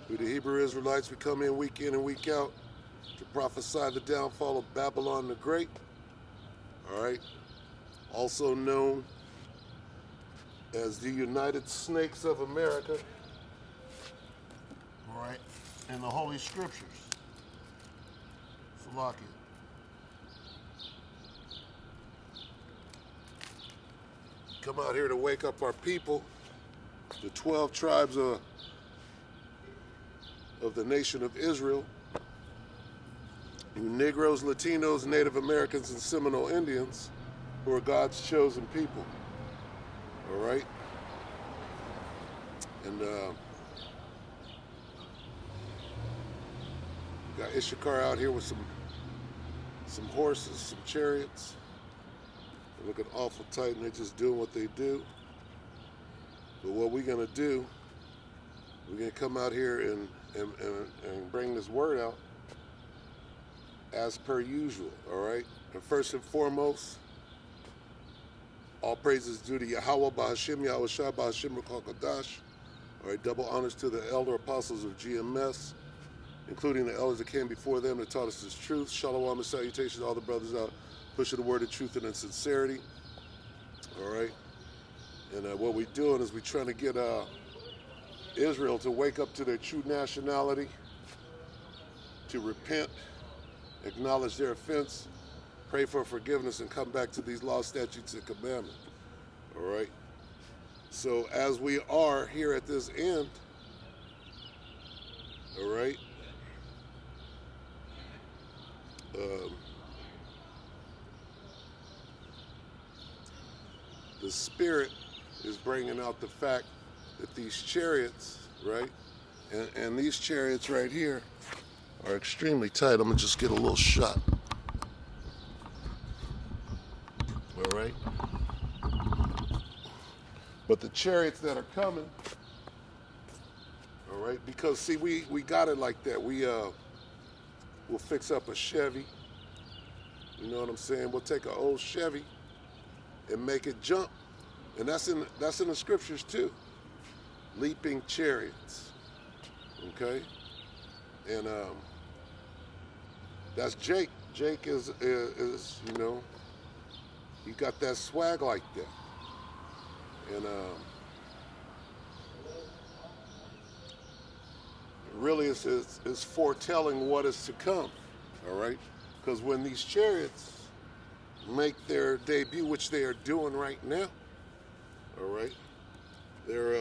We, the Hebrew Israelites, we come in and week out to prophesy the downfall of Babylon the Great. All right. Also known as the United Snakes of America. All right. In the Holy Scriptures. Salakia. Come out here to wake up our people, the 12 tribes of the nation of Israel, you Negroes, Latinos, Native Americans, and Seminole Indians, who are God's chosen people. All right? And got Issachar out here with some horses, some chariots. They're looking awful tight, and they're just doing what they do. But what we're going to do, we're going to come out here and bring this word out as per usual, all right? And first and foremost, all praises due to Yahweh, Bahashim, Yahweh Shai, Bahashim, Rakakadash. All right, double honors to the elder apostles of GMS, including the elders that came before them that taught us this truth. Shalom and salutations to all the brothers out pushing the word of truth and in sincerity. All right? And what we're doing is we're trying to get Israel to wake up to their true nationality, to repent, acknowledge their offense, pray for forgiveness, and come back to these laws, statutes, and commandments. All right? So as we are here at this end, all right, the Spirit is bringing out the fact that these chariots, right, and these chariots right here are extremely tight. I'm going to just get a little shot. All right? But the chariots that are coming, all right, because see, we got it like that. We'll fix up a Chevy. You know what I'm saying? We'll take an old Chevy and make it jump. And that's in the scriptures too. Leaping chariots. Okay? And that's Jake. Jake is you know, he got that swag like that. And really it's foretelling what is to come. All right? Because when these chariots make their debut, which they are doing right now, all right, they're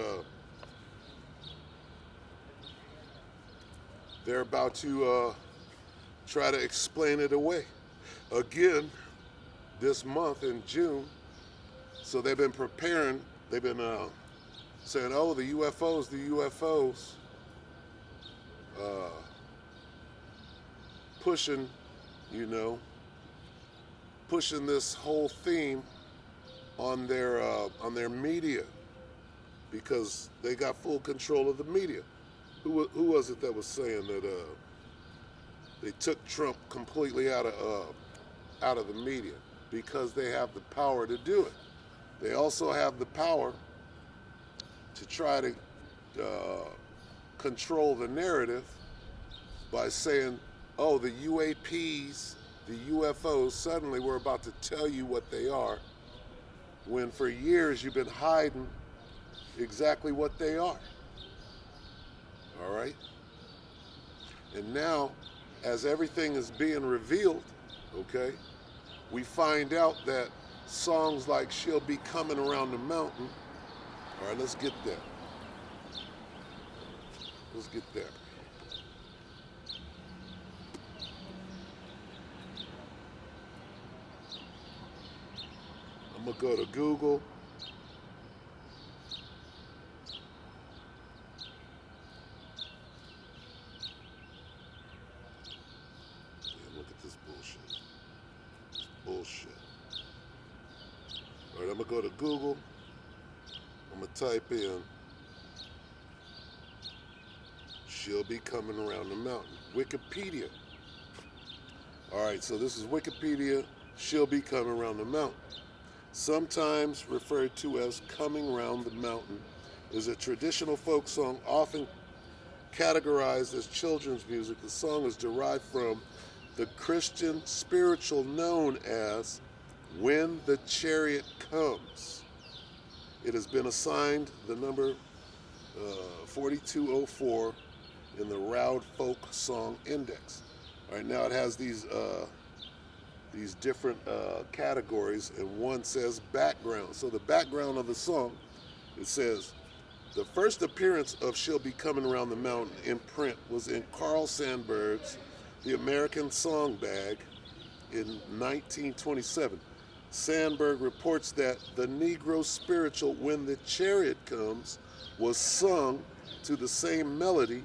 about to try to explain it away again this month in June. So they've been preparing. They've been saying, "Oh, the UFOs," pushing, you know, pushing this whole theme on their media because they got full control of the media. Who was it that was saying that they took Trump completely out of the media because they have the power to do it. They also have the power to try to control the narrative by saying, "Oh, the UAPs, the UFOs, suddenly we're about to tell you what they are," when for years you've been hiding exactly what they are. All right? And now, as everything is being revealed, okay, we find out that songs like "She'll Be Coming Around the Mountain," all right, let's get there. Let's get there. I'm going to go to Google. Yeah, look at this bullshit. It's bullshit. All right, I'm going to go to Google. I'm going to type in "She'll Be Coming Around the Mountain." Wikipedia. All right, so this is Wikipedia. "She'll Be Coming Around the Mountain." Sometimes referred to as "Coming Round the Mountain," is a traditional folk song often Categorized as children's music, the song is derived from the Christian spiritual known as When the Chariot Comes. It has been assigned the number 4204 in the Roud Folk Song Index. All right, now it has these different categories, and one says background. So the background of the song, it says, the first appearance of She'll Be Coming Around the Mountain in print was in Carl Sandburg's The American Song Bag in 1927. Sandburg reports that the Negro spiritual When the Chariot Comes was sung to the same melody,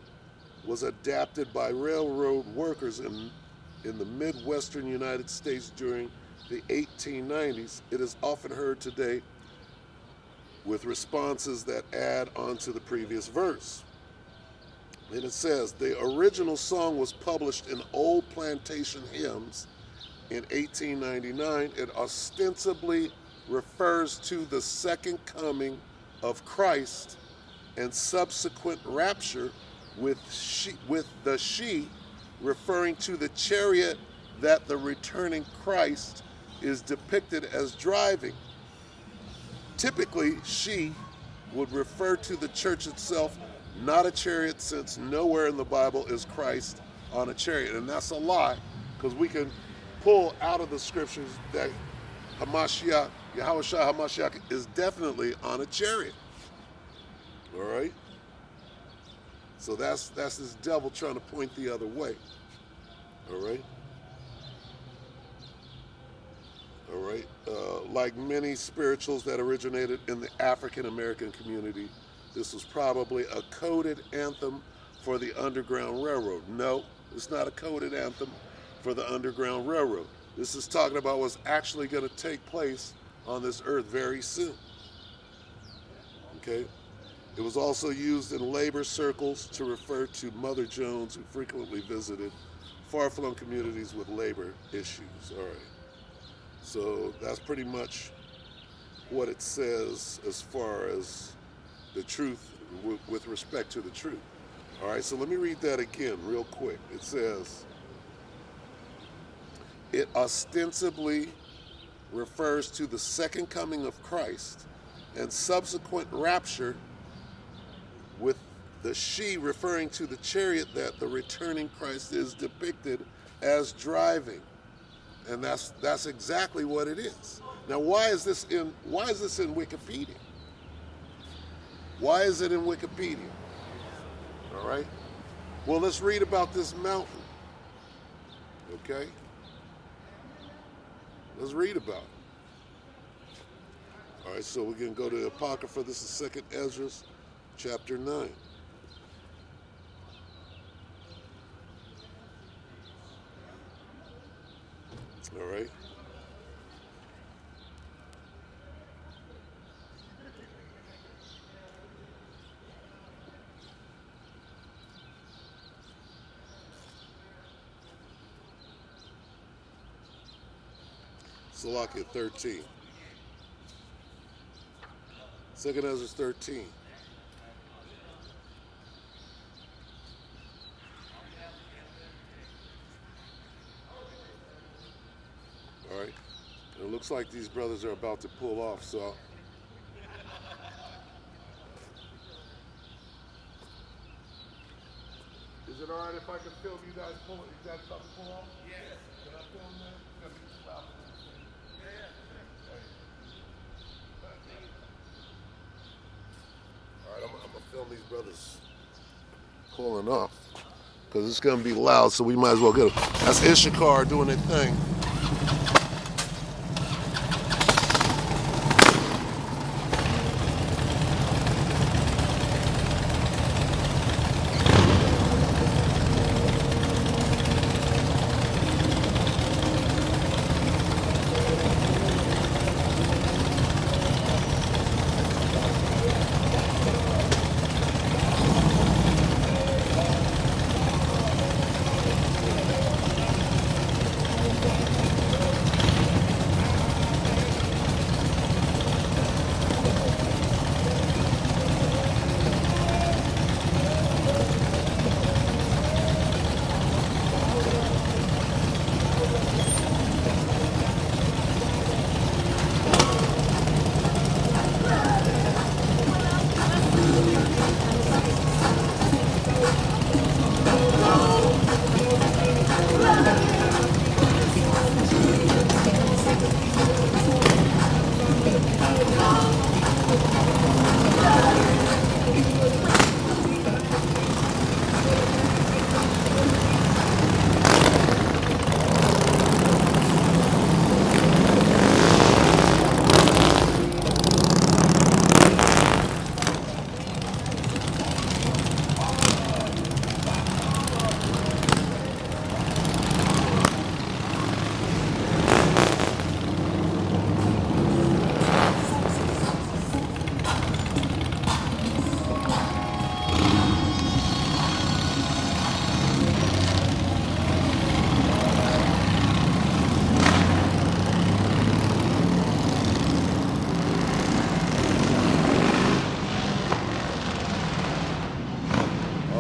was adapted by railroad workers in the Midwestern United States during the 1890s. It is often heard today with responses that add on to the previous verse. And it says, the original song was published in Old Plantation Hymns in 1899. It ostensibly refers to the second coming of Christ and subsequent rapture, with the she referring to the chariot that the returning Christ is depicted as driving. Typically, she would refer to the church itself, not a chariot, since nowhere in the Bible is Christ on a chariot. And that's a lie, because we can pull out of the scriptures that Hamashiach, Yahushua Hamashiach, is definitely on a chariot. All right? So that's this devil trying to point the other way. All right? All right? Like many spirituals that originated in the African American community, this was probably a coded anthem for the Underground Railroad. No, it's not a coded anthem for the Underground Railroad. This is talking about what's actually going to take place on this earth very soon. Okay? It was also used in labor circles to refer to Mother Jones, who frequently visited far-flung communities with labor issues. All right. So that's pretty much what it says as far as the truth with respect to the truth. All right, so let me read that again real quick. It says, it ostensibly refers to the second coming of Christ and subsequent rapture, with the she referring to the chariot that the returning Christ is depicted as driving. And that's exactly what it is. Now, why is this in Wikipedia? Why is it in Wikipedia? All right. Well, let's read about this mountain. Okay? Let's read about it. All right, so we're going to go to the Apocrypha. This is 2nd Ezra, chapter 9. All right. Salakia 13. 2nd Ezra 13. All right. And it looks like these brothers are about to pull off, so. Is it all right if I can film you guys pull it? You guys about to pull off? Yes. Can I film that? It's gonna be too loud. All right, I'm gonna film these brothers pulling off, because it's gonna be loud, so we might as well get them. That's Issachar doing their thing.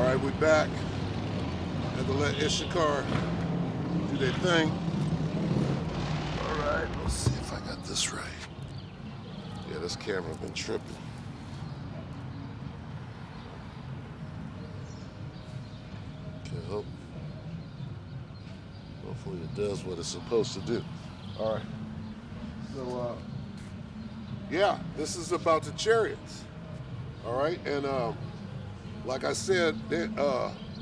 right, we back. Had to let Issachar do their thing. All right, let's see if I got this right. Yeah, this camera been tripping. Okay, hopefully it does what it's supposed to do. All right. So, yeah, this is about the chariots. All right, and like I said,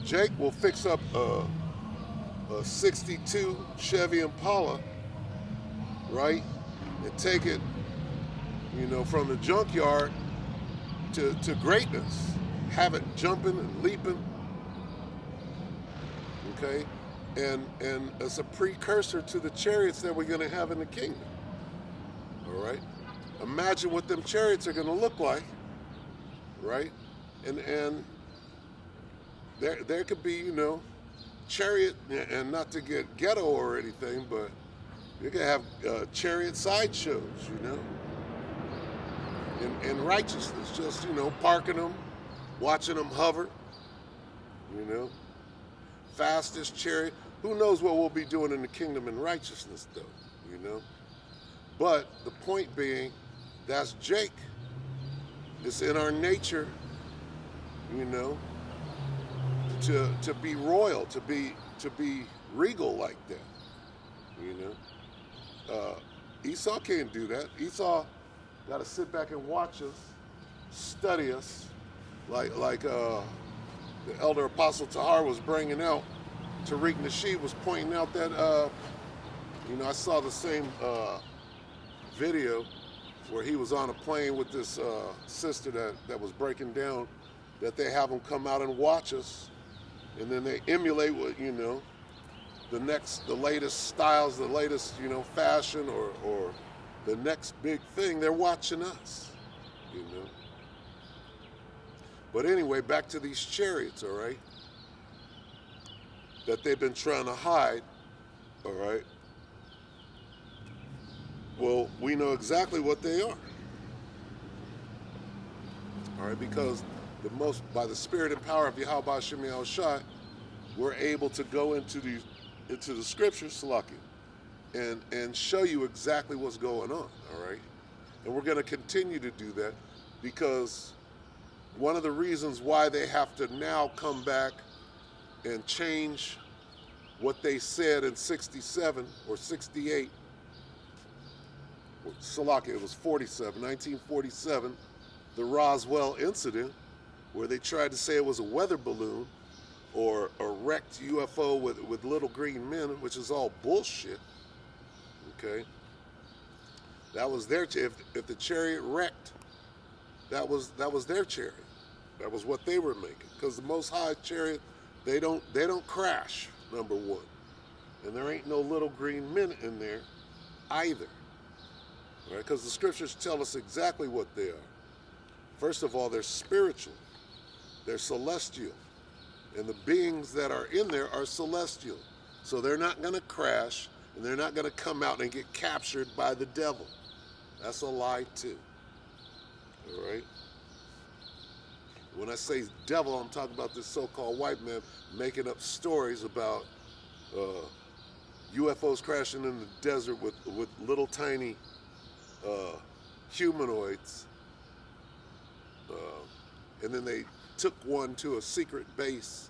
Jake will fix up a 62 Chevy Impala, right, and take it, from the junkyard to greatness. Have it jumping and leaping, okay? And it's a precursor to the chariots that we're going to have in the kingdom, all right? Imagine what them chariots are going to look like, right? And there could be, chariot, and not to get ghetto or anything, but you can have chariot sideshows, in righteousness, just, parking them, watching them hover, fastest chariot. Who knows what we'll be doing in the kingdom in righteousness, though, But the point being, that's Jake. It's in our nature, to be royal, to be regal like that, Esau can't do that. Esau got to sit back and watch us, study us, like the elder apostle Tahar was bringing out. Tariq Nasheed was pointing out that I saw the same video where he was on a plane with this sister that was breaking down that they have them come out and watch us, and then they emulate what, the latest styles, the latest, fashion, or the next big thing. They're watching us, But anyway, back to these chariots, all right, that they've been trying to hide, all right. Well, we know exactly what they are, all right, because by the spirit and power of Yahweh Hashem Yahushua, we're able to go into the scriptures, Salaki, and show you exactly what's going on, all right? And we're going to continue to do that, because one of the reasons why they have to now come back and change what they said in 67 or 68, Salaki, it was 1947, the Roswell incident, where they tried to say it was a weather balloon or a wrecked UFO with little green men, which is all bullshit, okay? That was their, if the chariot wrecked, that was their chariot. That was what they were making, because the Most High chariot, they don't crash, number one. And there ain't no little green men in there either, right? Because the scriptures tell us exactly what they are. First of all, they're spiritual. They're celestial. And the beings that are in there are celestial. So they're not going to crash, and they're not going to come out and get captured by the devil. That's a lie too. All right? When I say devil, I'm talking about this so-called white man making up stories about UFOs crashing in the desert with little tiny humanoids. And then they took one to a secret base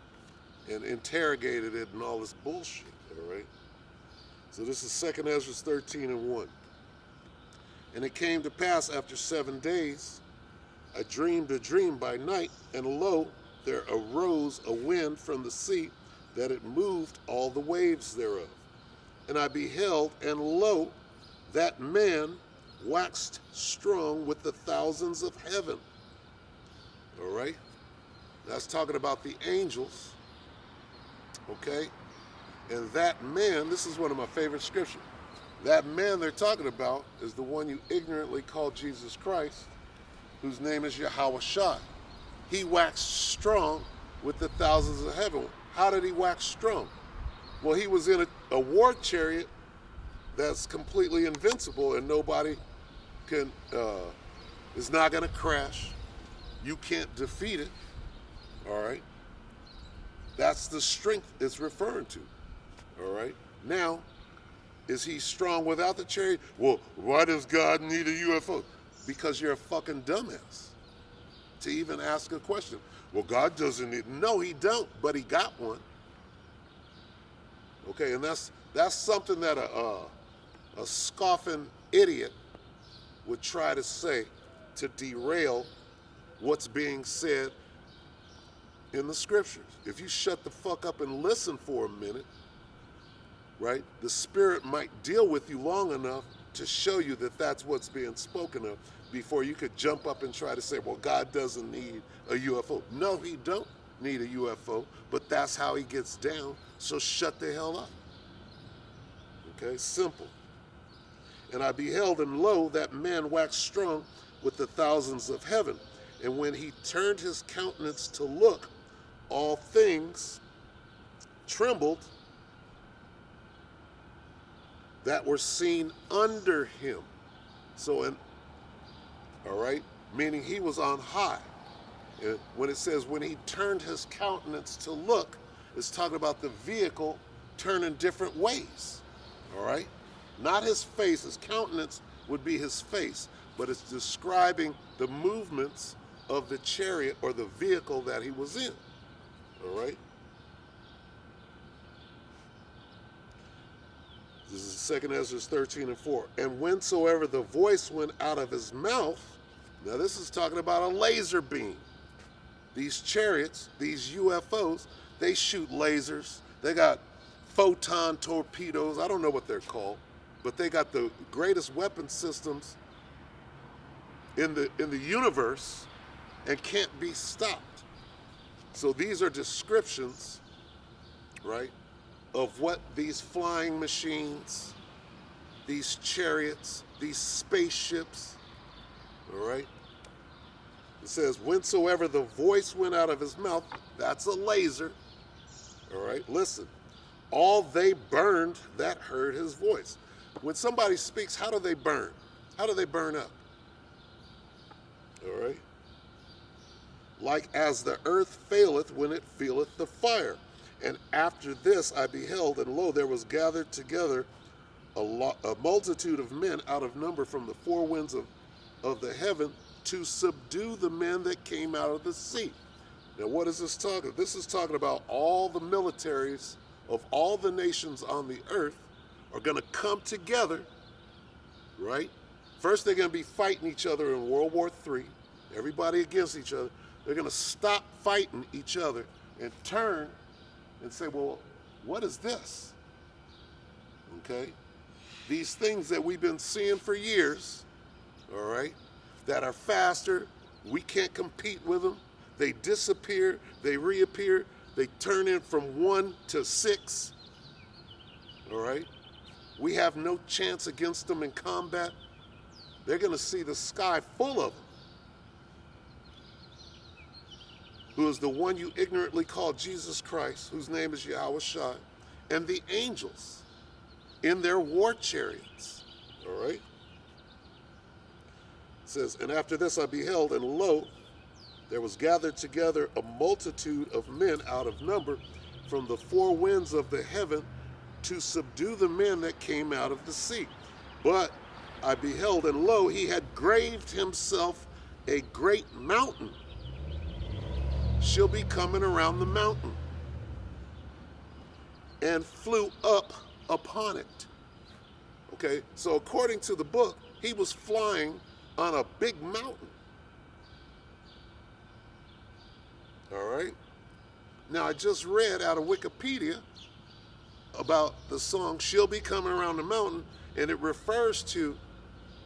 and interrogated it and all this bullshit, all right? So this is 2 Ezra 13:1. And it came to pass after 7 days, I dreamed a dream by night, and lo, there arose a wind from the sea, that it moved all the waves thereof. And I beheld, and lo, that man waxed strong with the thousands of heaven. All right? That's talking about the angels, okay? And that man, this is one of my favorite scriptures. That man they're talking about is the one you ignorantly call Jesus Christ, whose name is Yahweh Shai. He waxed strong with the thousands of heaven. How did he wax strong? Well, he was in a war chariot that's completely invincible, and nobody is not going to crash. You can't defeat it, all right? That's the strength it's referring to. All right. Now, is he strong without the chariot? Well, why does God need a UFO? Because you're a fucking dumbass to even ask a question. Well, God doesn't need. No, he don't. But he got one. Okay, and that's something that a scoffing idiot would try to say to derail what's being said in the scriptures. If you shut the fuck up and listen for a minute, right, the Spirit might deal with you long enough to show you that that's what's being spoken of before you could jump up and try to say, well, God doesn't need a UFO. No, he don't need a UFO, but that's how he gets down, so shut the hell up. Okay, simple. And I beheld, and lo, that man waxed strong with the thousands of heaven. And when he turned his countenance to look, all things trembled that were seen under him. So, all right, meaning he was on high. And when it says when he turned his countenance to look, it's talking about the vehicle turning different ways. All right, not his face. His countenance would be his face, but it's describing the movements of the chariot or the vehicle that he was in. All right. This is 2 Ezra 13:4. And whensoever the voice went out of his mouth, now this is talking about a laser beam. These chariots, these UFOs, they shoot lasers. They got photon torpedoes. I don't know what they're called, but they got the greatest weapon systems in the universe and can't be stopped. So these are descriptions, right, of what these flying machines, these chariots, these spaceships, all right? It says, whensoever the voice went out of his mouth, that's a laser, all right? Listen, all they burned that heard his voice. When somebody speaks, how do they burn? How do they burn up? All right? Like as the earth faileth when it feeleth the fire. And after this I beheld, and lo, there was gathered together a multitude of men out of number from the four winds of the heaven to subdue the men that came out of the sea. Now what is this talking? This is talking about all the militaries of all the nations on the earth are going to come together, right? First they're going to be fighting each other in World War III, everybody against each other. They're going to stop fighting each other and turn and say, well, what is this? Okay? These things that we've been seeing for years, all right, that are faster, we can't compete with them. They disappear, they reappear, they turn in from 1 to 6, all right? We have no chance against them in combat. They're going to see the sky full of them. Who is the one you ignorantly call Jesus Christ, whose name is Yahweh Shai, and the angels in their war chariots. All right? It says, and after this I beheld, and lo, there was gathered together a multitude of men out of number from the four winds of the heaven to subdue the men that came out of the sea. But I beheld, and lo, he had graved himself a great mountain. She'll be coming around the mountain, and flew up upon it. Okay, so according to the book, he was flying on a big mountain. All right. Now I just read out of Wikipedia about the song She'll Be Coming Around the Mountain, and it refers to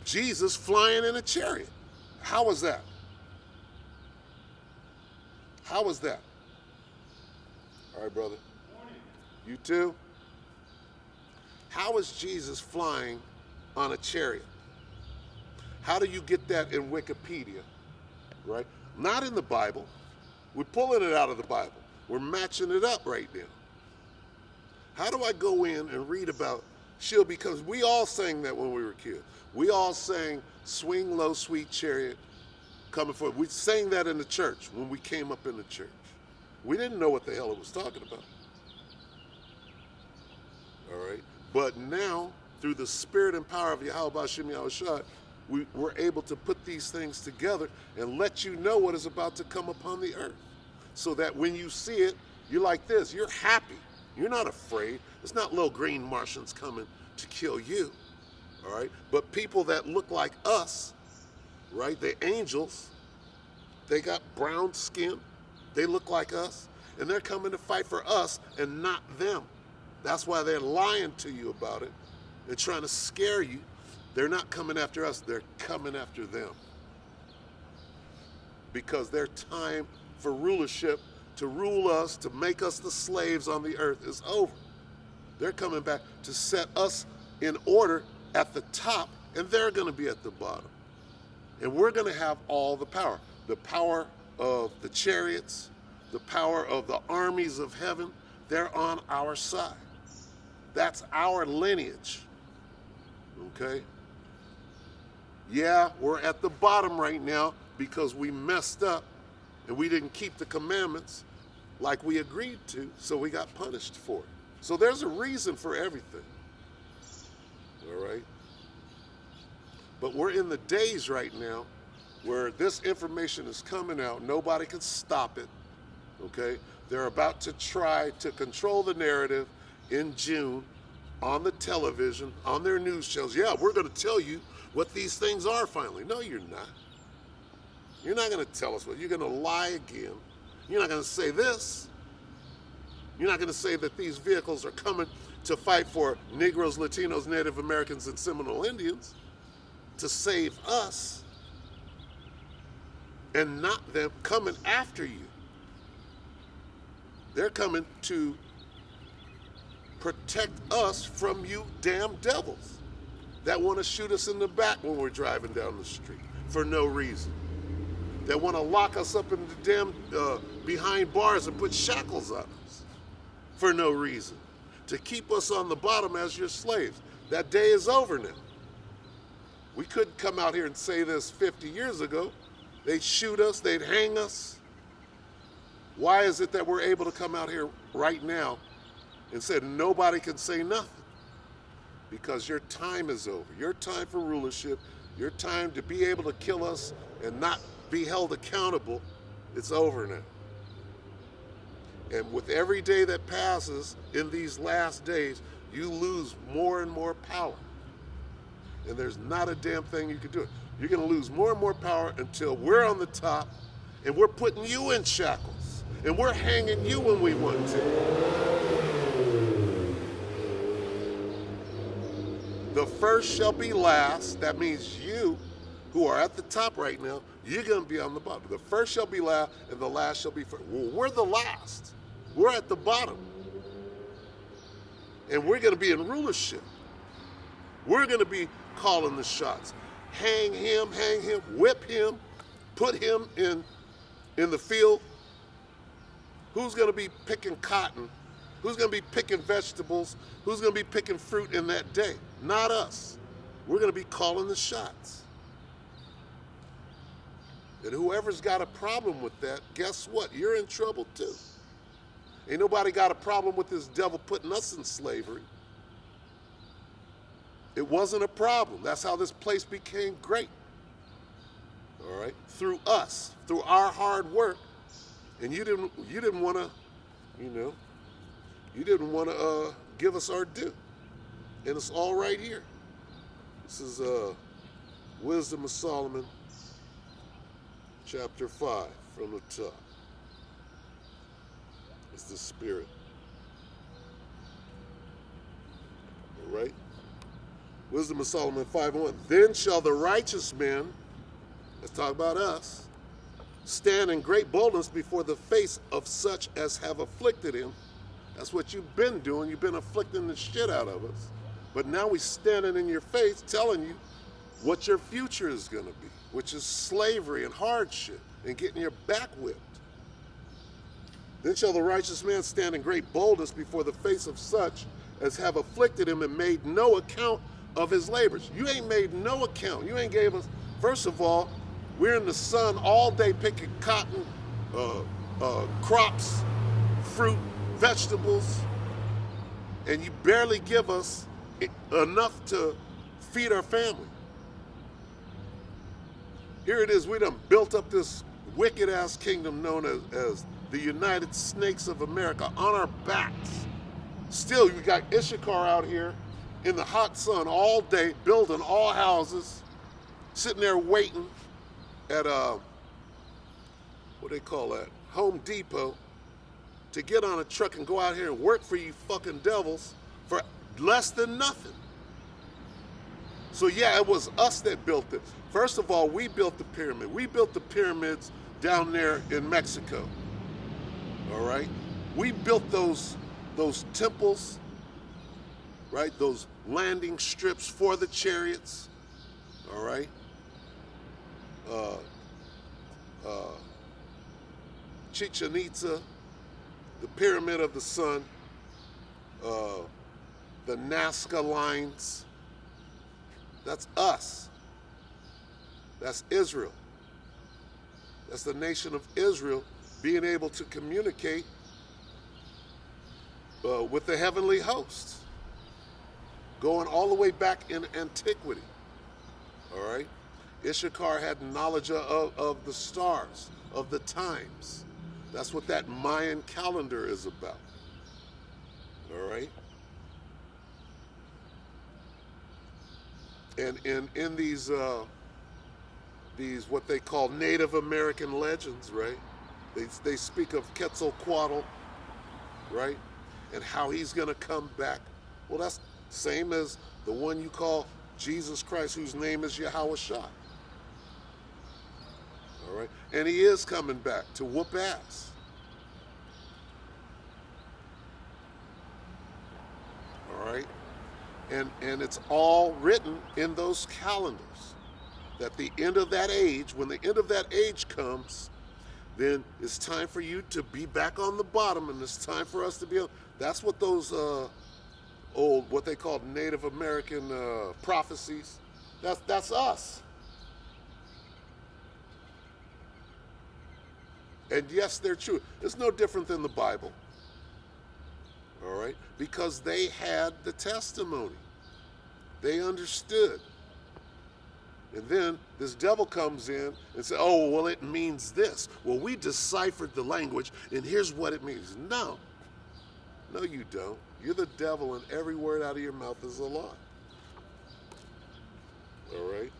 Jesus flying in a chariot. How is that? How is that? All right, brother. Morning. You too? How is Jesus flying on a chariot? How do you get that in Wikipedia? Right? Not in the Bible. We're pulling it out of the Bible. We're matching it up right now. How do I go in and read about she'll, because we all sang that when we were kids. We all sang Swing Low, Sweet Chariot, coming forward. We sang that in the church when we came up in the church. We didn't know what the hell it was talking about. All right. But now, through the spirit and power of Yahweh B'Shem Yahushua, we're able to put these things together and let you know what is about to come upon the earth. So that when you see it, you're like this. You're happy. You're not afraid. It's not little green Martians coming to kill you. All right. But people that look like us, right? The angels, they got brown skin. They look like us. And they're coming to fight for us and not them. That's why they're lying to you about it. They're trying to scare you. They're not coming after us. They're coming after them. Because their time for rulership, to rule us, to make us the slaves on the earth is over. They're coming back to set us in order at the top, and they're going to be at the bottom. And we're going to have all the power. The power of the chariots, the power of the armies of heaven, they're on our side. That's our lineage. Okay? Yeah, we're at the bottom right now because we messed up and we didn't keep the commandments like we agreed to, so we got punished for it. So there's a reason for everything. All right? But we're in the days right now where this information is coming out. Nobody can stop it. Okay? They're about to try to control the narrative in June on the television, on their news channels. Yeah, we're going to tell you what these things are finally. No, you're not. You're not going to tell us what. You're going to lie again. You're not going to say this. You're not going to say that these vehicles are coming to fight for Negroes, Latinos, Native Americans, and Seminole Indians to save us, and not them coming after you. They're coming to protect us from you damn devils that want to shoot us in the back when we're driving down the street for no reason. That want to lock us up in the damn behind bars and put shackles on us for no reason. To keep us on the bottom as your slaves. That day is over now. We couldn't come out here and say this 50 years ago. They'd shoot us, they'd hang us. Why is it that we're able to come out here right now and say nobody can say nothing? Because your time is over. Your time for rulership, your time to be able to kill us and not be held accountable, it's over now. And with every day that passes in these last days, you lose more and more power. And there's not a damn thing you can do. You're going to lose more and more power until we're on the top and we're putting you in shackles. And we're hanging you when we want to. The first shall be last. That means you, who are at the top right now, you're going to be on the bottom. The first shall be last, and the last shall be first. Well, we're the last. We're at the bottom. And we're going to be in rulership. We're going to be calling the shots. Hang him, whip him, put him in the field. Who's going to be picking cotton? Who's going to be picking vegetables? Who's going to be picking fruit in that day? Not us. We're going to be calling the shots. And whoever's got a problem with that, guess what? You're in trouble too. Ain't nobody got a problem with this devil putting us in slavery. It wasn't a problem. That's how this place became great. All right? Through us, through our hard work. And you didn't want to, you didn't want to give us our due. And it's all right here. This is Wisdom of Solomon, chapter 5, from the top. It's the spirit. All right? Wisdom of Solomon 5:1. Then shall the righteous men, let's talk about us, stand in great boldness before the face of such as have afflicted him. That's what you've been doing. You've been afflicting the shit out of us. But now we're standing in your face telling you what your future is going to be, which is slavery and hardship and getting your back whipped. Then shall the righteous man stand in great boldness before the face of such as have afflicted him and made no account of his labors. You ain't made no account. You ain't gave us, first of all, we're in the sun all day picking cotton, crops, fruit, vegetables, and you barely give us enough to feed our family. Here it is, we done built up this wicked ass kingdom known as the United Snakes of America on our backs. Still, you got Issachar out here in the hot sun all day, building all houses, sitting there waiting at what they call that, Home Depot, to get on a truck and go out here and work for you fucking devils for less than nothing. So yeah, it was us that built it. First of all, we built the pyramid. We built the pyramids down there in Mexico. All right? We built those temples, right? Those landing strips for the chariots. All right? Chichen Itza, the Pyramid of the Sun, the Nazca lines. That's us. That's Israel. That's the nation of Israel being able to communicate with the heavenly hosts, going all the way back in antiquity. All right? Issachar had knowledge of the stars, of the times. That's what that Mayan calendar is about. All right? And in these what they call Native American legends, right? They speak of Quetzalcoatl, right? And how he's going to come back. Well, that's same as the one you call Jesus Christ, whose name is Yahweh Shah. All right? And he is coming back to whoop ass. All right? And it's all written in those calendars that the end of that age, when the end of that age comes, then it's time for you to be back on the bottom, and it's time for us to be. That's what those old, what they call Native American prophecies. That's us. And yes, they're true. It's no different than the Bible. All right? Because they had the testimony. They understood. And then this devil comes in and says, oh, well, it means this. Well, we deciphered the language, and here's what it means. No. No, you don't. You're the devil, and every word out of your mouth is a lie. All right?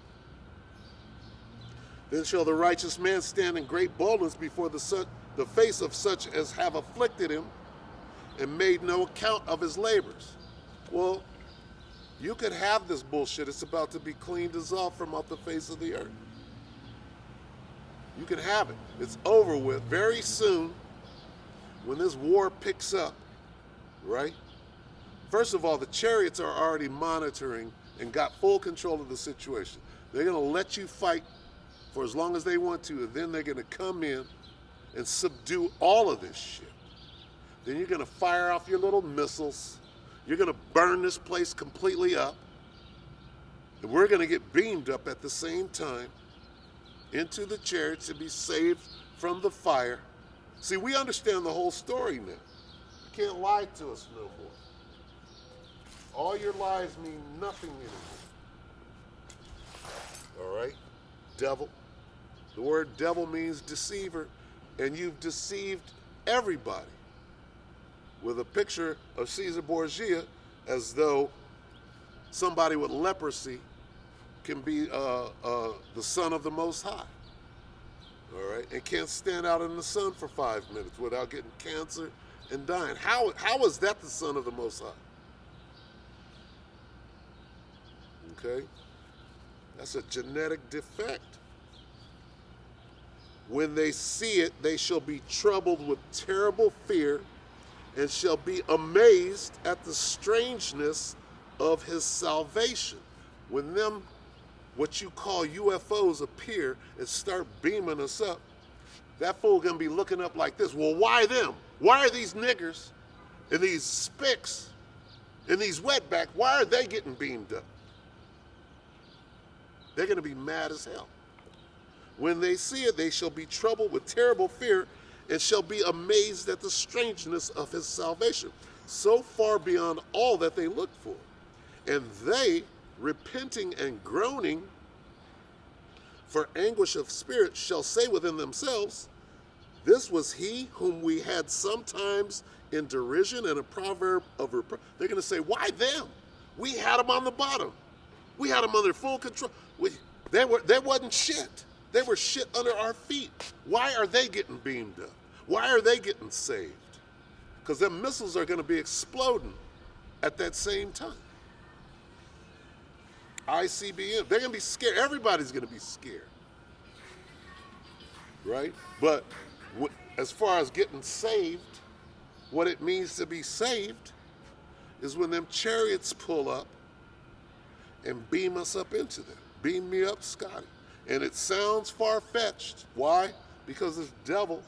Then shall the righteous man stand in great boldness before the face of such as have afflicted him and made no account of his labors. Well, you could have this bullshit. It's about to be clean, dissolved from off the face of the earth. You can have it. It's over with very soon when this war picks up, right? First of all, the chariots are already monitoring and got full control of the situation. They're going to let you fight for as long as they want to, and then they're going to come in and subdue all of this shit. Then you're going to fire off your little missiles. You're going to burn this place completely up. And we're going to get beamed up at the same time into the chariots to be saved from the fire. See, we understand the whole story now. You can't lie to us no more. All your lies mean nothing anymore. All right? Devil. The word devil means deceiver, and you've deceived everybody. With a picture of Caesar Borgia as though somebody with leprosy can be the son of the Most High. All right? And can't stand out in the sun for 5 minutes without getting cancer and dying. How is that the son of the Most High? Okay? That's a genetic defect. When they see it, they shall be troubled with terrible fear and shall be amazed at the strangeness of his salvation. When them, what you call UFOs, appear and start beaming us up, that fool gonna be looking up like this. Well, why them? Why are these niggers and these spicks and these wetback, why are they getting beamed up? They're gonna be mad as hell. When they see it, they shall be troubled with terrible fear and shall be amazed at the strangeness of his salvation, so far beyond all that they looked for. And they, repenting and groaning for anguish of spirit, shall say within themselves, this was he whom we had sometimes in derision and a proverb of reproach. They're going to say, why them? We had them on the bottom. We had them under full control. They wasn't shit. They were shit under our feet. Why are they getting beamed up? Why are they getting saved? Because them missiles are going to be exploding at that same time. ICBM, they're going to be scared. Everybody's going to be scared. Right? But as far as getting saved, what it means to be saved is when them chariots pull up and beam us up into them. Beam me up, Scotty. And it sounds far-fetched. Why? Because this devil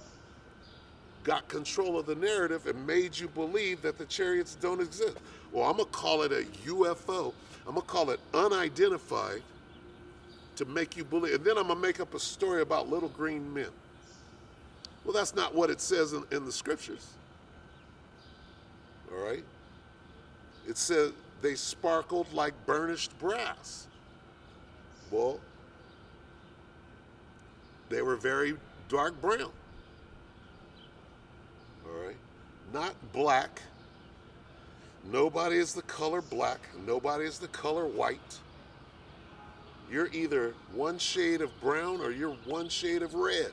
got control of the narrative and made you believe that the chariots don't exist. Well, I'm going to call it a UFO. I'm going to call it unidentified to make you believe. And then I'm going to make up a story about little green men. Well, that's not what it says in the scriptures. All right? It says they sparkled like burnished brass. Well, they were very dark brown. All right? Not black. Nobody is the color black. Nobody is the color white. You're either one shade of brown or you're one shade of red.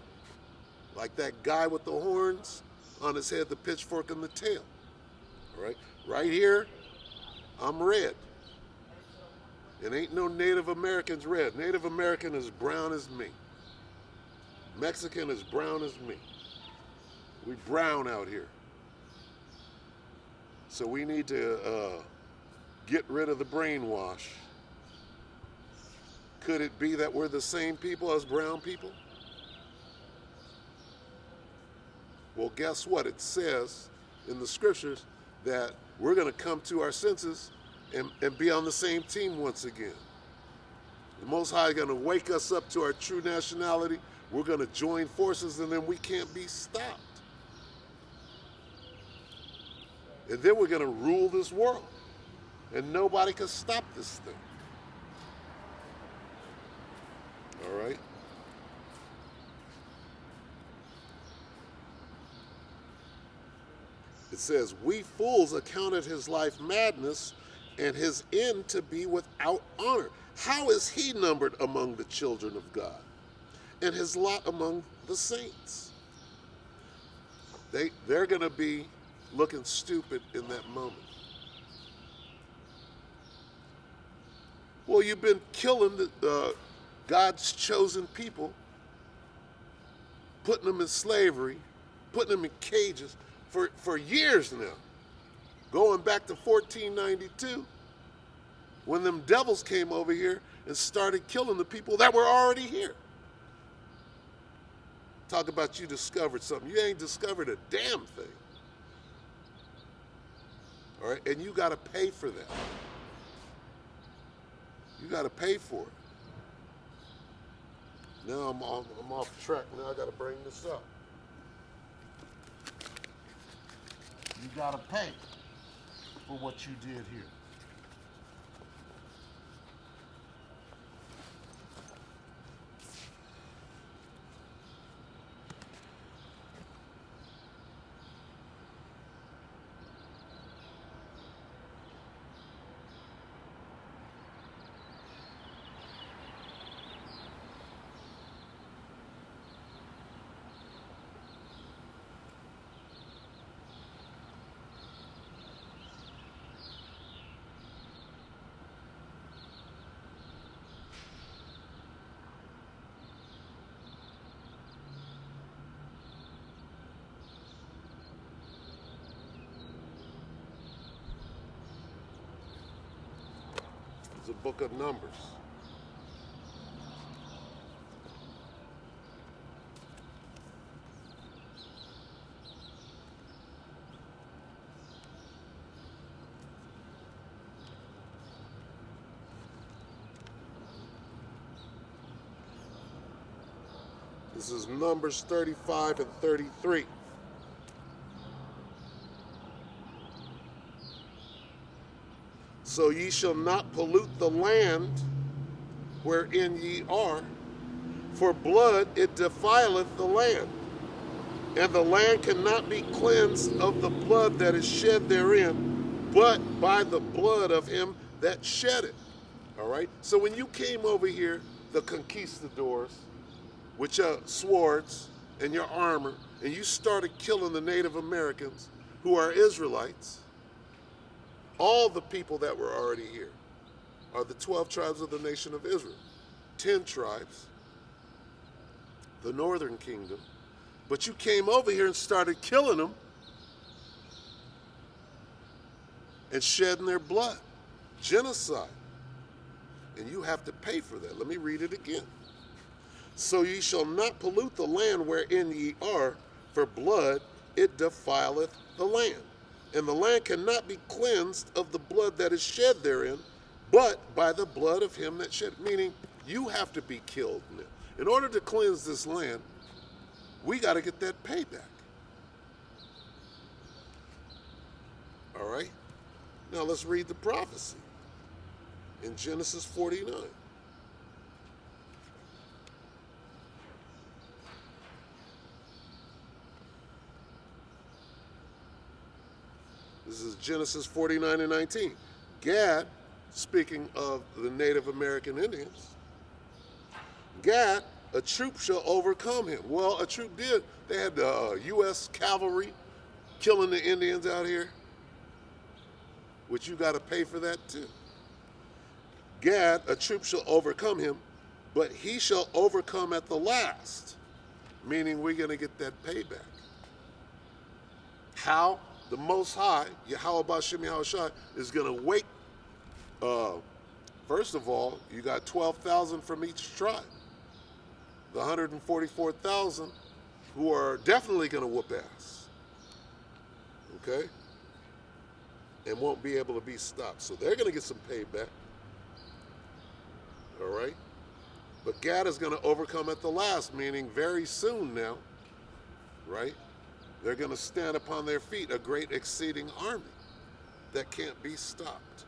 Like that guy with the horns on his head, the pitchfork and the tail. All right? Right here, I'm red. And ain't no Native Americans red. Native American is brown as me. Mexican is brown as me. We brown out here. So we need to get rid of the brainwash. Could it be that we're the same people as brown people? Well, guess what? It says in the scriptures that we're going to come to our senses and be on the same team once again. The Most High is going to wake us up to our true nationality. We're going to join forces, and then we can't be stopped. And then we're going to rule this world. And nobody can stop this thing. All right? It says, we fools accounted his life madness and his end to be without honor. How is he numbered among the children of God and his lot among the saints? They're going to be looking stupid in that moment. Well, you've been killing God's chosen people, putting them in slavery, putting them in cages for years now. Going back to 1492, when them devils came over here and started killing the people that were already here. Talk about you discovered something. You ain't discovered a damn thing. All right, and you got to pay for that. You got to pay for it. Now I'm off track. Now I got to bring this up. You got to pay for what you did here. The book of Numbers. This is Numbers 35 and 33. So ye shall not pollute the land wherein ye are, for blood it defileth the land, and the land cannot be cleansed of the blood that is shed therein, but by the blood of him that shed it. All right? So when you came over here, the conquistadors, with your swords and your armor, and you started killing the Native Americans who are Israelites, all the people that were already here are the 12 tribes of the nation of Israel. 10 tribes, the northern kingdom. But you came over here and started killing them and shedding their blood. Genocide. And you have to pay for that. Let me read it again. So ye shall not pollute the land wherein ye are, for blood it defileth the land. And the land cannot be cleansed of the blood that is shed therein, but by the blood of him that shed. Meaning, you have to be killed now. In order to cleanse this land, we got to get that payback. All right? Now let's read the prophecy in Genesis 49. This is Genesis 49 and 19. Gad, speaking of the Native American Indians, Gad, a troop shall overcome him. Well, a troop did. They had the U.S. cavalry killing the Indians out here, which you got to pay for that too. Gad, a troop shall overcome him, but he shall overcome at the last, meaning we're going to get that payback. How? The Most High, Yahweh B'Shem Yahushua, is going to wake. First of all, you got 12,000 from each tribe. The 144,000 who are definitely going to whoop ass. Okay? And won't be able to be stopped. So they're going to get some payback. All right? But Gad is going to overcome at the last, meaning very soon now. Right? They're going to stand upon their feet, a great exceeding army that can't be stopped.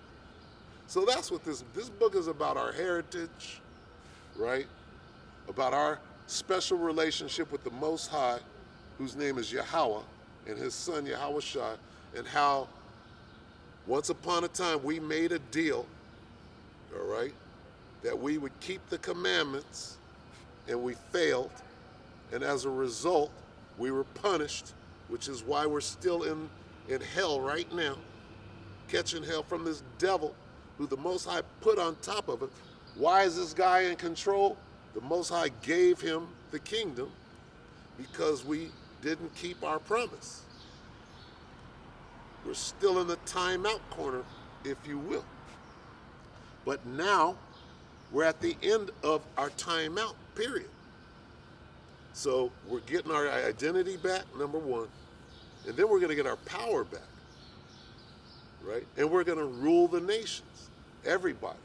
So that's what this book is about, our heritage, right? About our special relationship with the Most High, whose name is Yahweh, and his son Yahushua, and how once upon a time we made a deal, all right, that we would keep the commandments, and we failed, and as a result, we were punished, which is why we're still in hell right now, catching hell from this devil who the Most High put on top of it. Why is this guy in control? The Most High gave him the kingdom because we didn't keep our promise. We're still in the timeout corner, if you will. But now we're at the end of our timeout period. So we're getting our identity back, number one, and then we're going to get our power back, right? And we're going to rule the nations, everybody.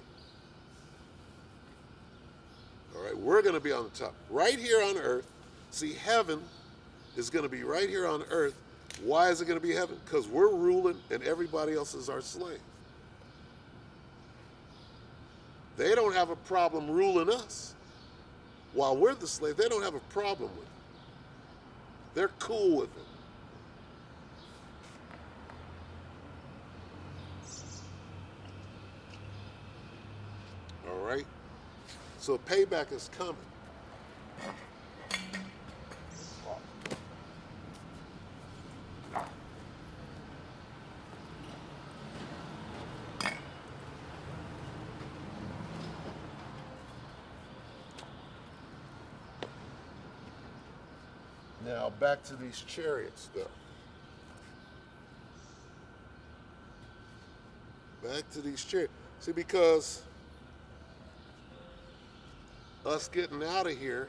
All right, we're going to be on the top. Right here on earth, see, heaven is going to be right here on earth. Why is it going to be heaven? Because we're ruling and everybody else is our slave. They don't have a problem ruling us. While we're the slave, they don't have a problem with it. They're cool with it. All right? So payback is coming. Now back to these chariots, though. Back to these chariots. See, because us getting out of here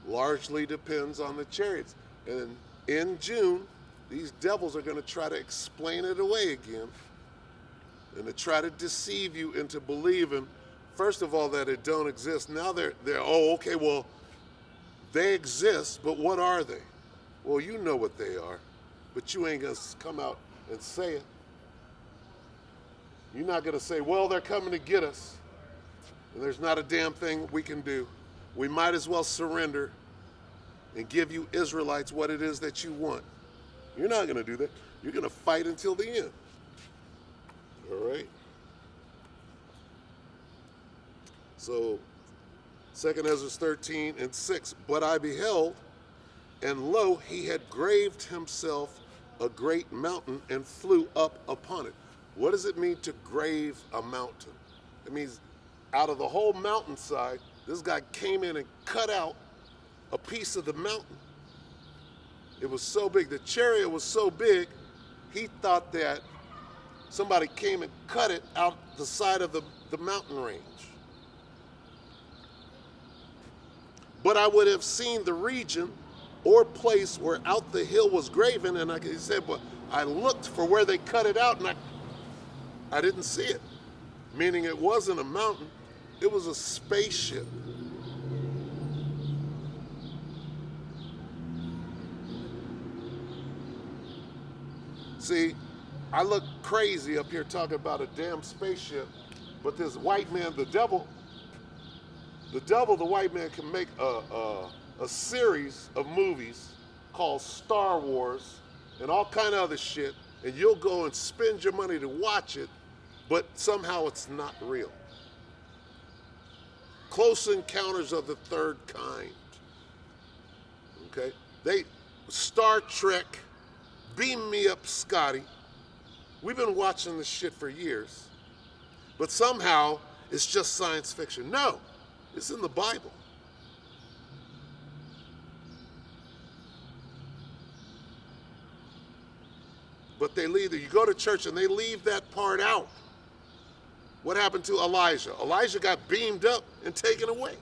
largely depends on the chariots. And in June, these devils are going to try to explain it away again and to try to deceive you into believing, first of all, that it don't exist. Now they're oh, okay, well, they exist, but what are they? Well, you know what they are, but you ain't going to come out and say it. You're not going to say, well, they're coming to get us, and there's not a damn thing we can do. We might as well surrender and give you Israelites what it is that you want. You're not going to do that. You're going to fight until the end. All right? So, 2nd Ezra 13:6. But I beheld, and lo, he had graved himself a great mountain and flew up upon it. What does it mean to grave a mountain? It means out of the whole mountainside, this guy came in and cut out a piece of the mountain. It was so big. The chariot was so big, he thought that somebody came and cut it out the side of the mountain range. But I would have seen the region or place where out the hill was graven, and he said, but I looked for where they cut it out, and I didn't see it. Meaning it wasn't a mountain, it was a spaceship. See, I look crazy up here talking about a damn spaceship, but this white man, the devil, the white man can make a series of movies called Star Wars and all kind of other shit, and you'll go and spend your money to watch it, but somehow it's not real. Close Encounters of the Third Kind. Okay? Star Trek, Beam Me Up, Scotty. We've been watching this shit for years, but somehow it's just science fiction. No, it's in the Bible. But they leave it. You go to church and they leave that part out. What happened to Elijah? Elijah got beamed up and taken away.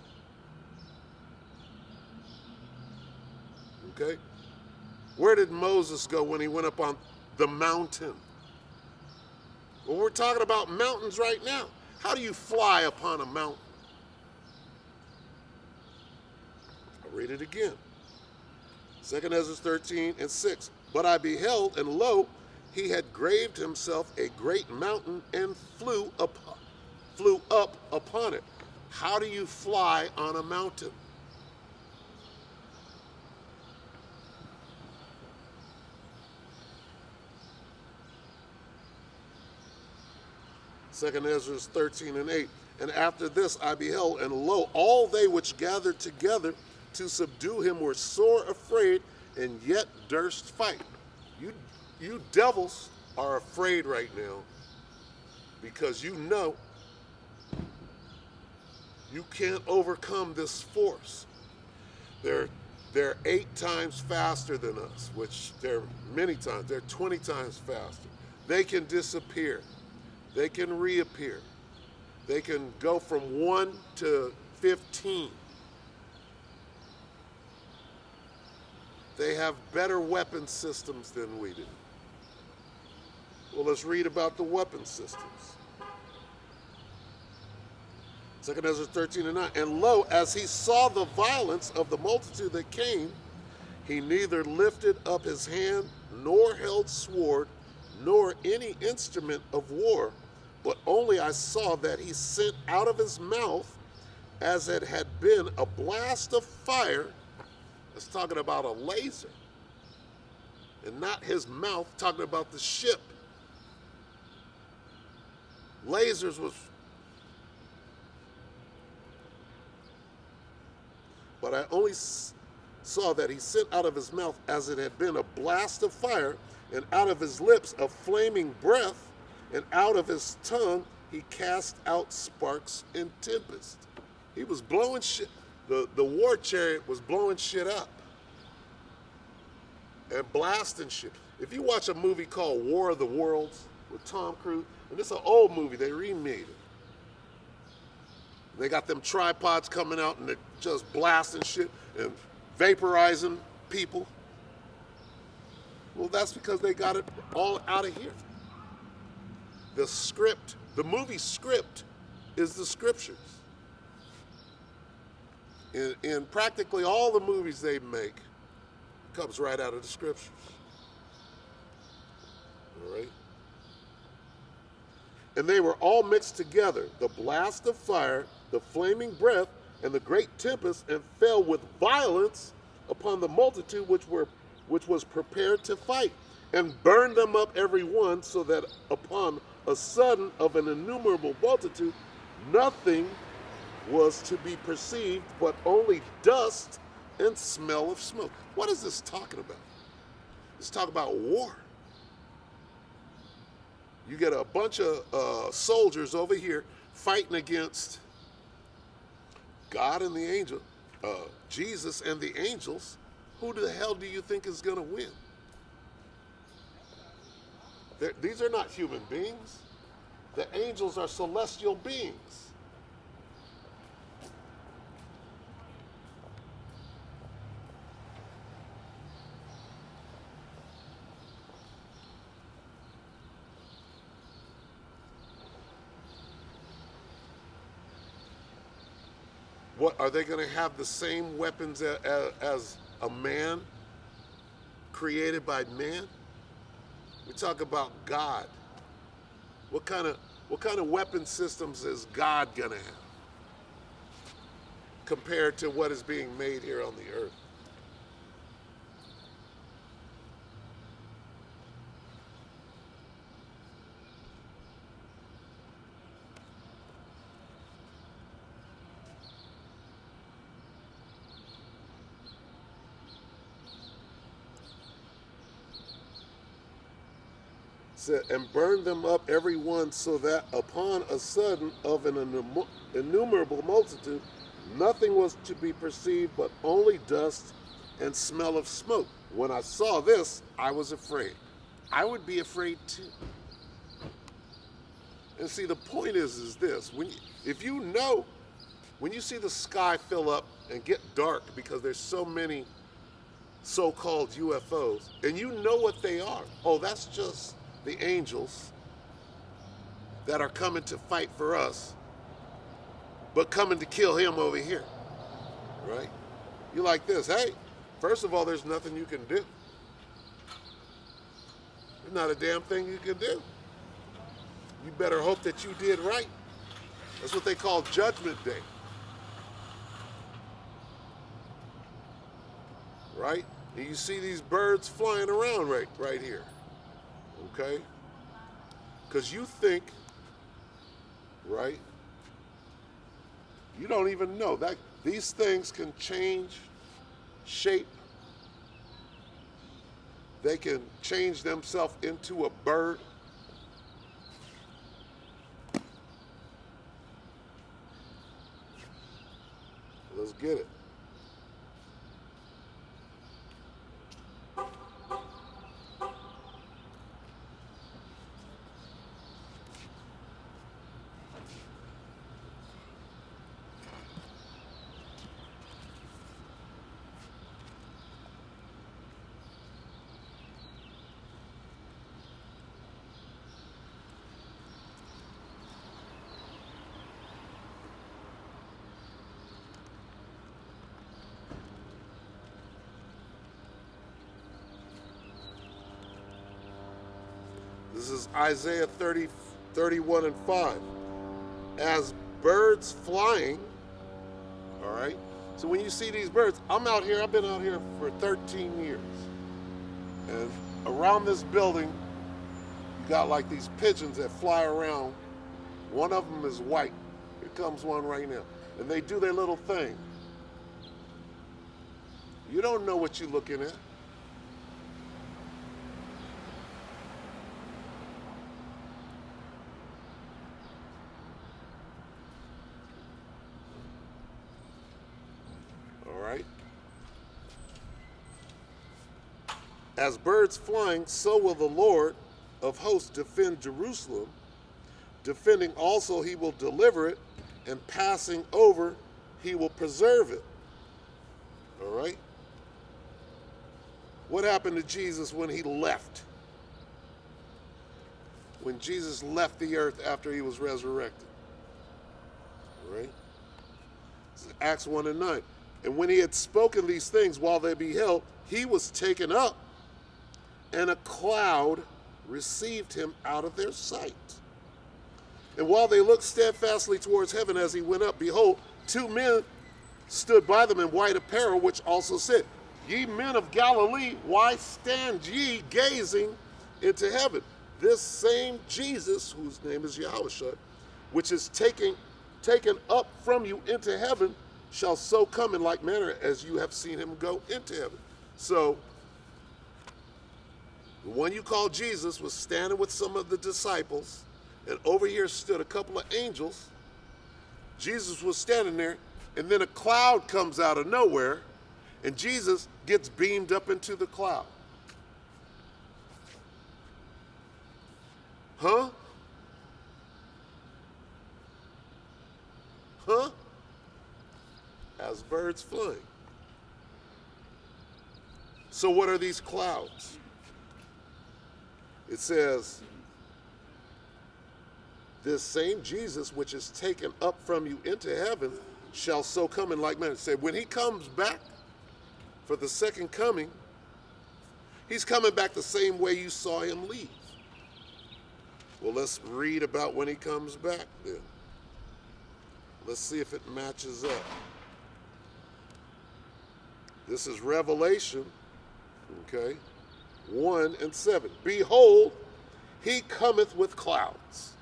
Okay? Where did Moses go when he went up on the mountain? Well, we're talking about mountains right now. How do you fly upon a mountain? I'll read it again. 2nd Ezra 13:6. But I beheld, and lo, he had graved himself a great mountain and flew up upon it. How do you fly on a mountain? Second Ezra 13:8. And after this I beheld, and lo, all they which gathered together to subdue him were sore afraid, and yet durst fight. You devils are afraid right now because you know you can't overcome this force. They're 8 times faster than us, which they're many times. They're 20 times faster. They can disappear. They can reappear. They can go from 1 to 15. They have better weapon systems than we do. Well, let's read about the weapon systems. 2nd Ezra 13:9. And lo, as he saw the violence of the multitude that came, he neither lifted up his hand, nor held sword, nor any instrument of war, but only I saw that he sent out of his mouth, as it had been a blast of fire. It's talking about a laser. And not his mouth, talking about the ship. Lasers was... But I only saw that he sent out of his mouth, as it had been a blast of fire, and out of his lips a flaming breath, and out of his tongue he cast out sparks and tempest. He was blowing shit. The war chariot was blowing shit up and blasting shit. If you watch a movie called War of the Worlds with Tom Cruise, and it's an old movie, they remade it. They got them tripods coming out and they're just blasting shit and vaporizing people. Well, that's because they got it all out of here. The script, the movie script, is the scriptures. In practically all the movies they make, comes right out of the scriptures. All right? And they were all mixed together, the blast of fire, the flaming breath, and the great tempest, and fell with violence upon the multitude which was prepared to fight, and burned them up every one, so that upon a sudden of an innumerable multitude nothing was to be perceived, but only dust and smell of smoke. What is this talking about? It's talking about war. You get a bunch of soldiers over here fighting against God and the angel, Jesus and the angels. Who the hell do you think is going to win? These are not human beings. The angels are celestial beings. What are they going to have the same weapons as a man created by man? We talk about God. What kind of weapon systems is God going to have compared to what is being made here on the earth? And burned them up every one, so that upon a sudden of an innumerable multitude nothing was to be perceived, but only dust and smell of smoke. When I saw this, I was afraid. I would be afraid too. And see, the point is this: when you see the sky fill up and get dark because there's so many so-called UFOs, and you know what they are. Oh, that's just the angels that are coming to fight for us, but coming to kill him over here, right? You like this. Hey, first of all, there's nothing you can do. There's not a damn thing you can do. You better hope that you did right. That's what they call Judgment Day, right? And you see these birds flying around right here. Okay? Because you think, right? You don't even know that these things can change shape. They can change themselves into a bird. Let's get it. This is Isaiah 30, 31 and 5. As birds flying, all right? So when you see these birds, I've been out here for 13 years. And around this building, you got like these pigeons that fly around. One of them is white. Here comes one right now. And they do their little thing. You don't know what you're looking at. As birds flying, so will the Lord of hosts defend Jerusalem. Defending also, he will deliver it, and passing over, he will preserve it. All right? What happened to Jesus when he left? When Jesus left the earth after he was resurrected. All right? Acts 1 and 9. And when he had spoken these things while they beheld, he was taken up, and a cloud received him out of their sight. And while they looked steadfastly towards heaven as he went up, behold, two men stood by them in white apparel, which also said, Ye men of Galilee, why stand ye gazing into heaven? This same Jesus, whose name is Yahushua, which is taken up from you into heaven, shall so come in like manner as you have seen him go into heaven. So, the one you call Jesus was standing with some of the disciples, and over here stood a couple of angels. Jesus was standing there, and then a cloud comes out of nowhere, and Jesus gets beamed up into the cloud. Huh? Huh? As birds flying. So what are these clouds? It says, this same Jesus which is taken up from you into heaven shall so come in like manner. Say, when he comes back for the second coming, he's coming back the same way you saw him leave. Well, let's read about when he comes back then. Let's see if it matches up. This is Revelation, okay, 1:7. Behold, he cometh with clouds.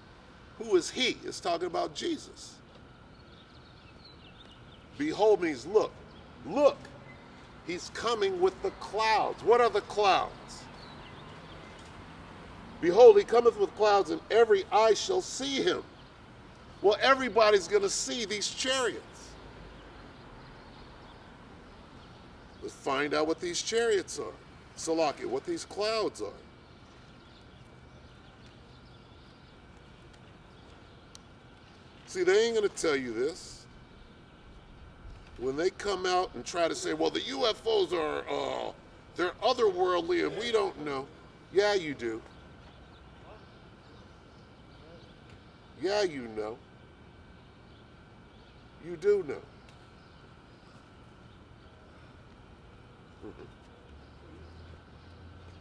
Who is he? It's talking about Jesus. Behold means look. Look. He's coming with the clouds. What are the clouds? Behold, he cometh with clouds, and every eye shall see him. Well, everybody's going to see these chariots. Let's find out what these chariots are. Salakia, what these clouds are. See, they ain't going to tell you this. When they come out and try to say, well, the UFOs are, they're otherworldly and we don't know. Yeah, you do. Yeah, you know. You do know.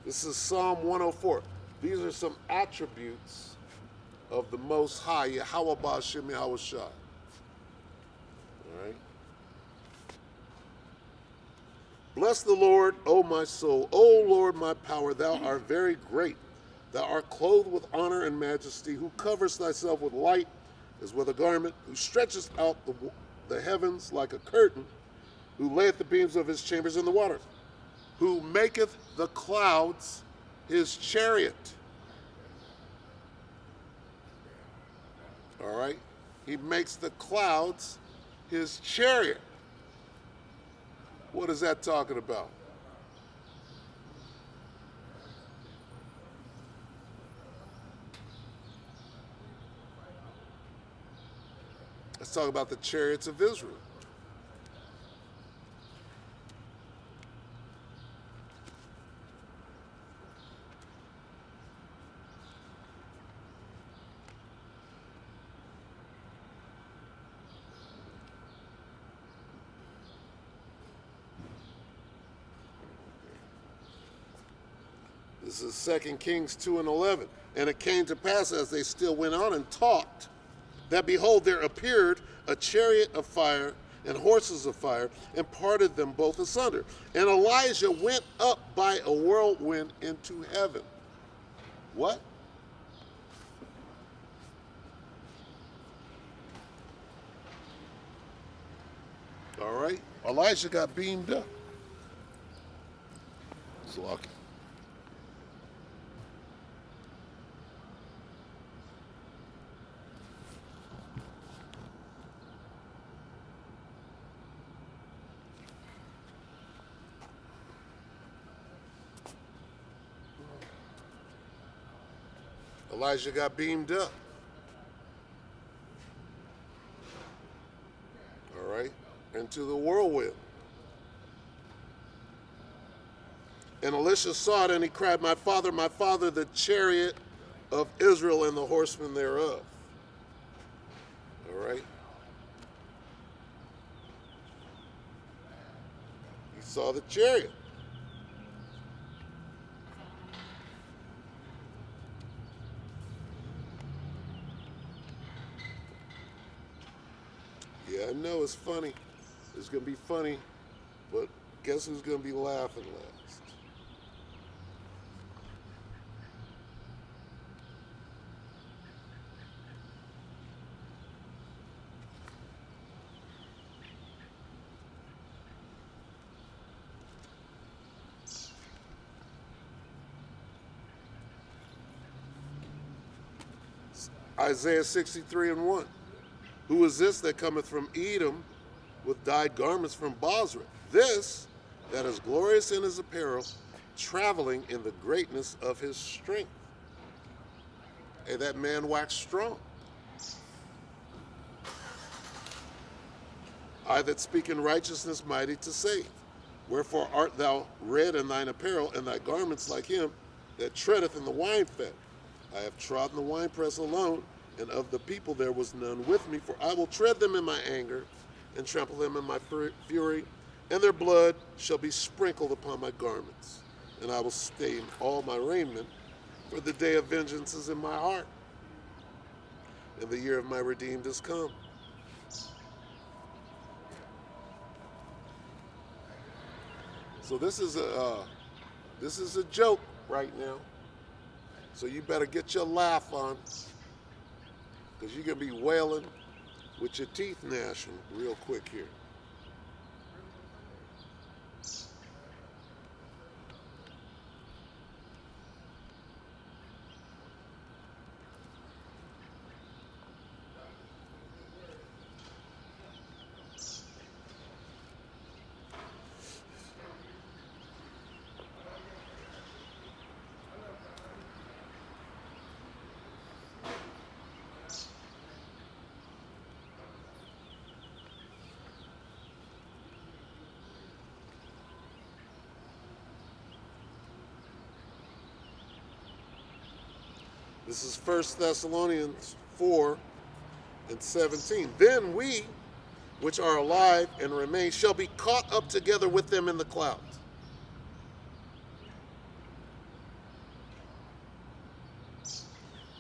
This is Psalm 104. These are some attributes of the Most High, Yahweh Ba'ashem Yahweh Shai. All right? Bless the Lord, O my soul. O Lord, my power, thou art very great. Thou art clothed with honor and majesty, who covers thyself with light as with a garment, who stretchest out the heavens like a curtain, who layeth the beams of his chambers in the waters, who maketh the clouds his chariot. All right? He makes the clouds his chariot. What is that talking about? Let's talk about the chariots of Israel. This is 2 Kings 2:11. And it came to pass as they still went on and talked, that behold, there appeared a chariot of fire and horses of fire, and parted them both asunder. And Elijah went up by a whirlwind into heaven. What? All right. Elijah got beamed up. It's lucky. Elijah got beamed up. All right, into the whirlwind. And Elisha saw it, and he cried, my father, the chariot of Israel and the horsemen thereof. All right. He saw the chariot. Yeah, I know it's funny. It's going to be funny, but guess who's going to be laughing last? Isaiah 63:1. Who is this that cometh from Edom with dyed garments from Bozrah? This that is glorious in his apparel, traveling in the greatness of his strength. And that man waxed strong. I that speak in righteousness, mighty to save. Wherefore art thou red in thine apparel, and thy garments like him that treadeth in the winefat? I have trodden the winepress alone, and of the people there was none with me, for I will tread them in my anger, and trample them in my fury, and their blood shall be sprinkled upon my garments, and I will stain all my raiment, for the day of vengeance is in my heart, and the year of my redeemed is come. So this is a joke right now. So you better get your laugh on, because you're going to be wailing with your teeth gnashing real quick here. This is 1 Thessalonians 4:17. Then we, which are alive and remain, shall be caught up together with them in the clouds.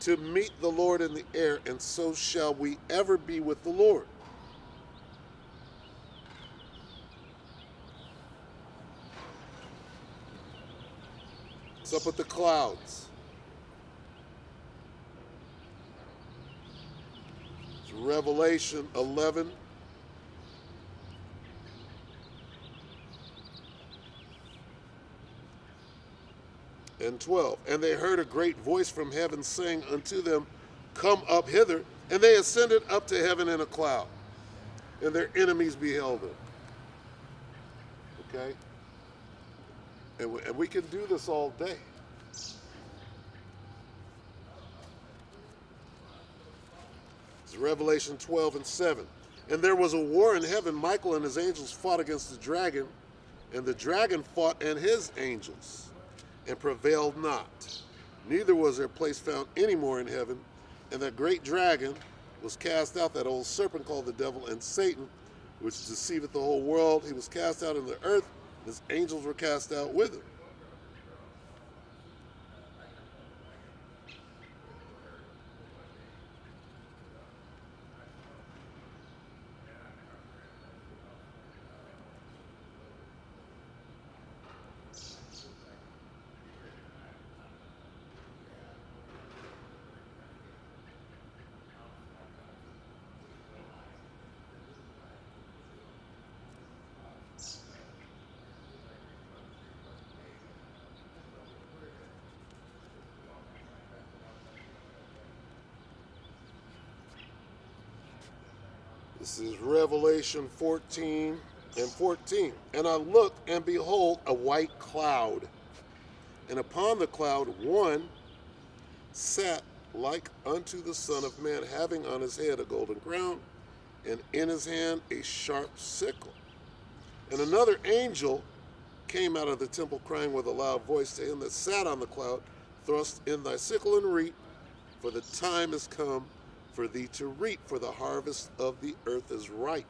To meet the Lord in the air, and so shall we ever be with the Lord. What's up with the clouds? Revelation 11 and 12. And they heard a great voice from heaven saying unto them, Come up hither. And they ascended up to heaven in a cloud, and their enemies beheld them. Okay? And we can do this all day. Revelation 12:7. And there was a war in heaven. Michael and his angels fought against the dragon, and the dragon fought and his angels, and prevailed not. Neither was their place found any more in heaven. And that great dragon was cast out, that old serpent called the devil and Satan, which deceiveth the whole world. He was cast out in the earth, and his angels were cast out with him. This is Revelation 14:14. And I looked, and behold, a white cloud. And upon the cloud one sat like unto the Son of Man, having on his head a golden crown, and in his hand a sharp sickle. And another angel came out of the temple, crying with a loud voice to him that sat on the cloud, Thrust in thy sickle and reap, for the time is come for thee to reap, for the harvest of the earth is ripe.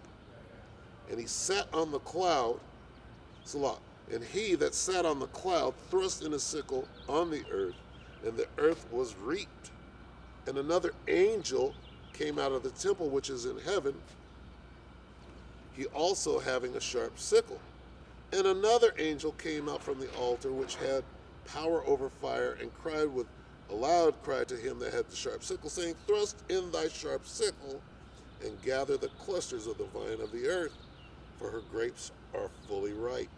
And he sat on the cloud, Salah, and he that sat on the cloud thrust in his sickle on the earth, and the earth was reaped. And another angel came out of the temple which is in heaven, he also having a sharp sickle. And another angel came out from the altar, which had power over fire, and cried with a loud cry to him that had the sharp sickle, saying, Thrust in thy sharp sickle, and gather the clusters of the vine of the earth, for her grapes are fully ripe.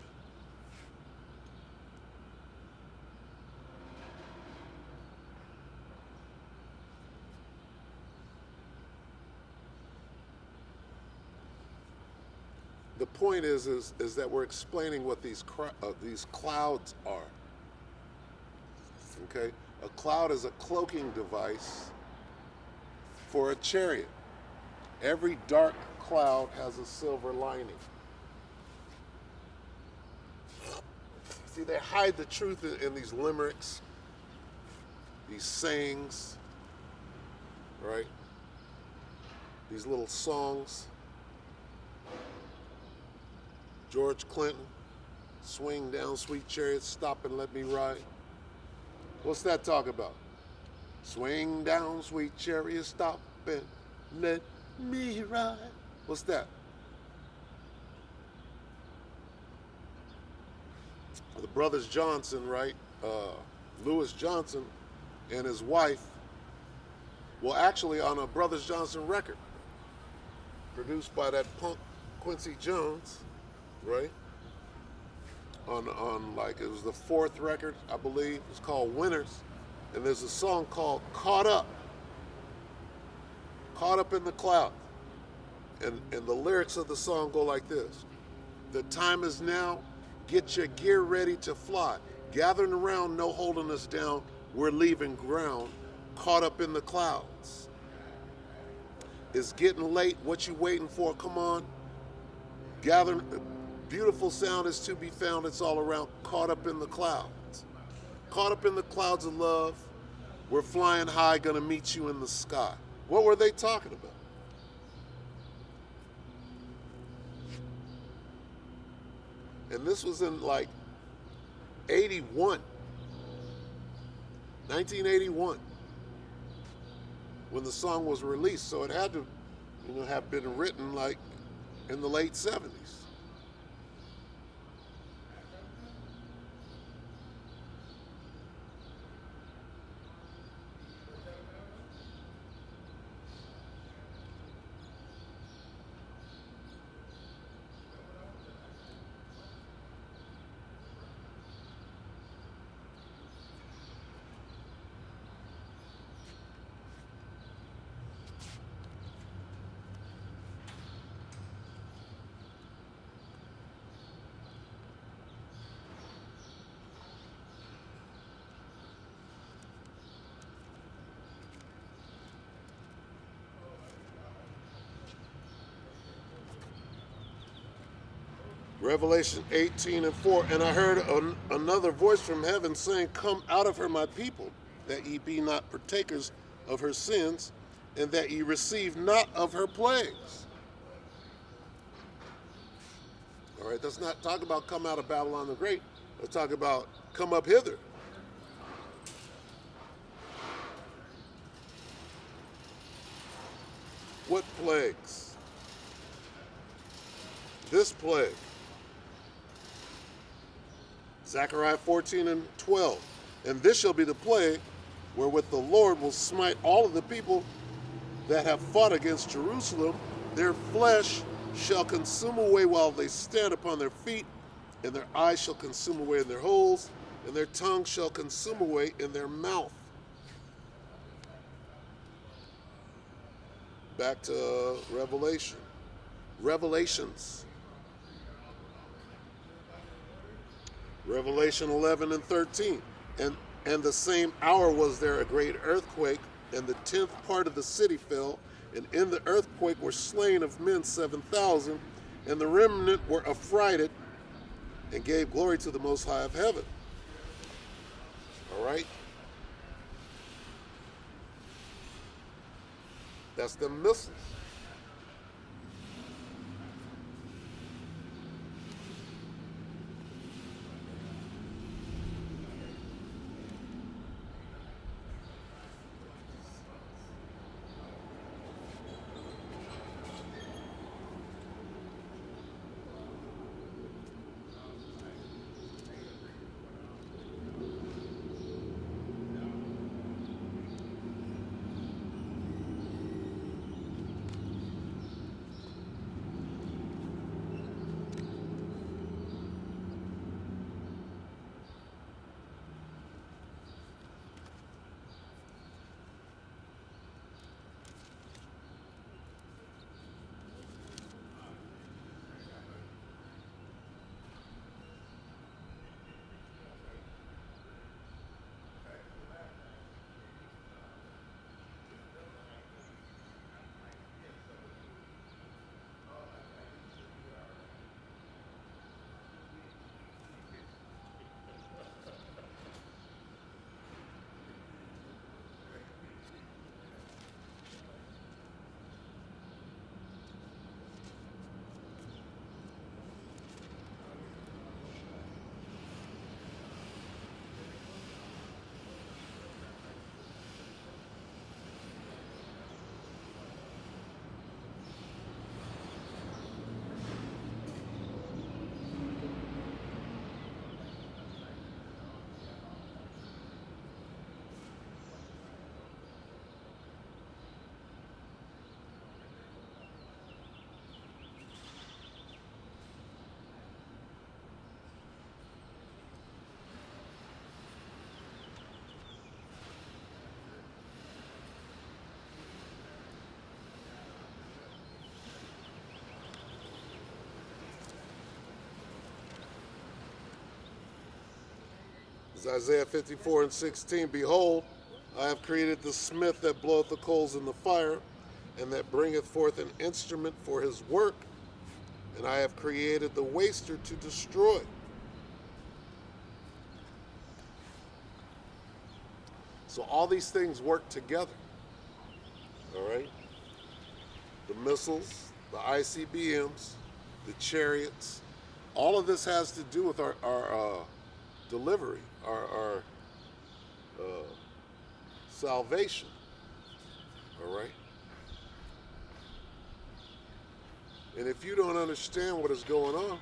The point is that we're explaining what these clouds are. Okay, a cloud is a cloaking device for a chariot. Every dark cloud has a silver lining. See, they hide the truth in these limericks, these sayings, right? These little songs. George Clinton, swing down, sweet chariot, stop and let me ride. What's that talk about? Swing down, sweet chariot, stop and let me ride. What's that? The brothers Johnson, right? Lewis Johnson and his wife, well, actually on a Brothers Johnson record, produced by that punk Quincy Jones, right? On like, it was the fourth record, I believe. It's called Winners. And there's a song called Caught Up. Caught Up in the Cloud. And the lyrics of the song go like this. The time is now. Get your gear ready to fly. Gathering around, no holding us down. We're leaving ground. Caught up in the clouds. It's getting late. What you waiting for? Come on. Gathering. Beautiful sound is to be found. It's all around. Caught up in the clouds. Caught up in the clouds of love. We're flying high, gonna meet you in the sky. What were they talking about? And this was in like 1981, when the song was released. So it had to, have been written like in the late 70s. Revelation 18:4, and I heard another voice from heaven saying, Come out of her, my people, that ye be not partakers of her sins, and that ye receive not of her plagues. All right, let's not talk about come out of Babylon the Great. Let's talk about come up hither. What plagues? This plague. Zechariah 14:12. And this shall be the plague wherewith the Lord will smite all of the people that have fought against Jerusalem. Their flesh shall consume away while they stand upon their feet, and their eyes shall consume away in their holes, and their tongue shall consume away in their mouth. Back to Revelations. Revelation 11:13. And the same hour was there a great earthquake, and the 10th part of the city fell, and in the earthquake were slain of men 7,000, and the remnant were affrighted, and gave glory to the Most High of heaven. All right? That's the missiles. It's Isaiah 54:16. Behold, I have created the smith that bloweth the coals in the fire, and that bringeth forth an instrument for his work, and I have created the waster to destroy. So all these things work together. All right? The missiles, the ICBMs, the chariots, all of this has to do with our delivery, our salvation. All right? And if you don't understand what is going on,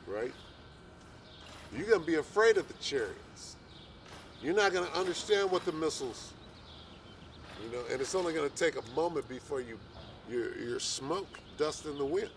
right, you're going to be afraid of the chariots. You're not going to understand what the missiles, and it's only going to take a moment before you're smoke, dust in the wind.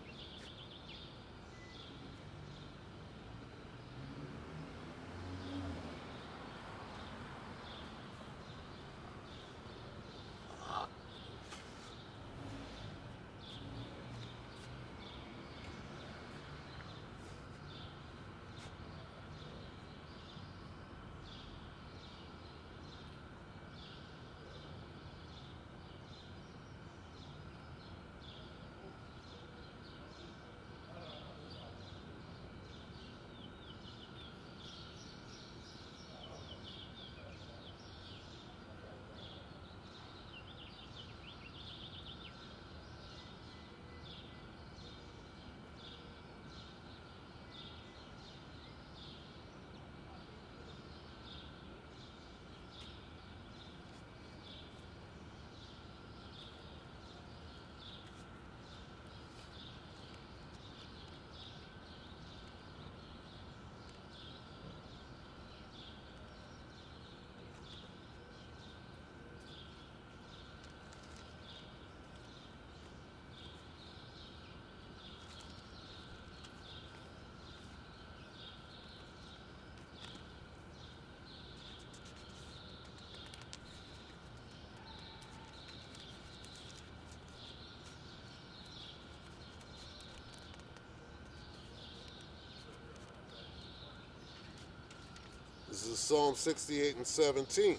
This is Psalm 68:17.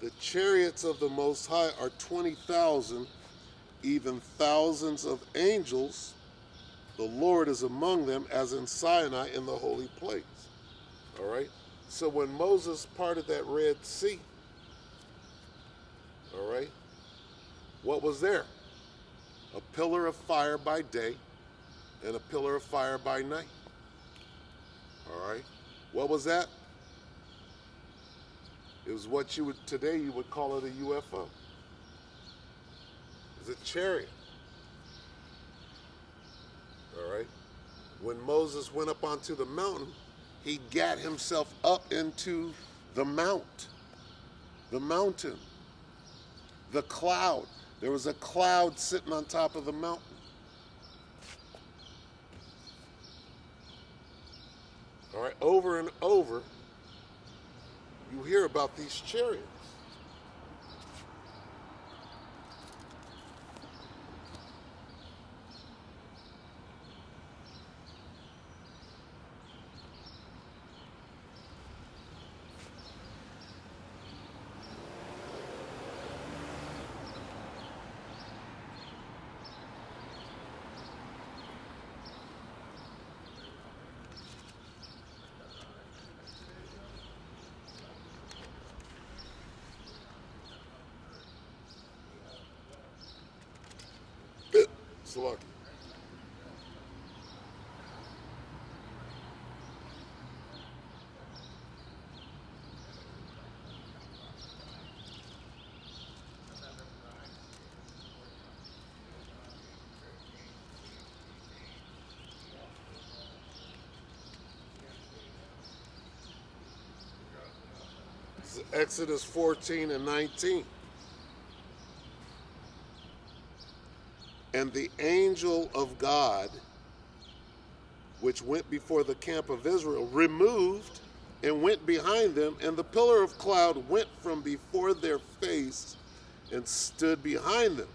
The chariots of the Most High are 20,000, even thousands of angels. The Lord is among them, as in Sinai in the holy place. All right? So when Moses parted that Red Sea, all right, what was there? A pillar of fire by day and a pillar of fire by night. All right? What was that? It was what today you would call it a UFO. It's a chariot. All right? When Moses went up onto the mountain, he got himself up into the mountain, the cloud. There was a cloud sitting on top of the mountain. All right, over and over, you hear about these chariots. Salaki. This is Exodus 14:19. And the angel of God, which went before the camp of Israel, removed and went behind them, and the pillar of cloud went from before their face and stood behind them.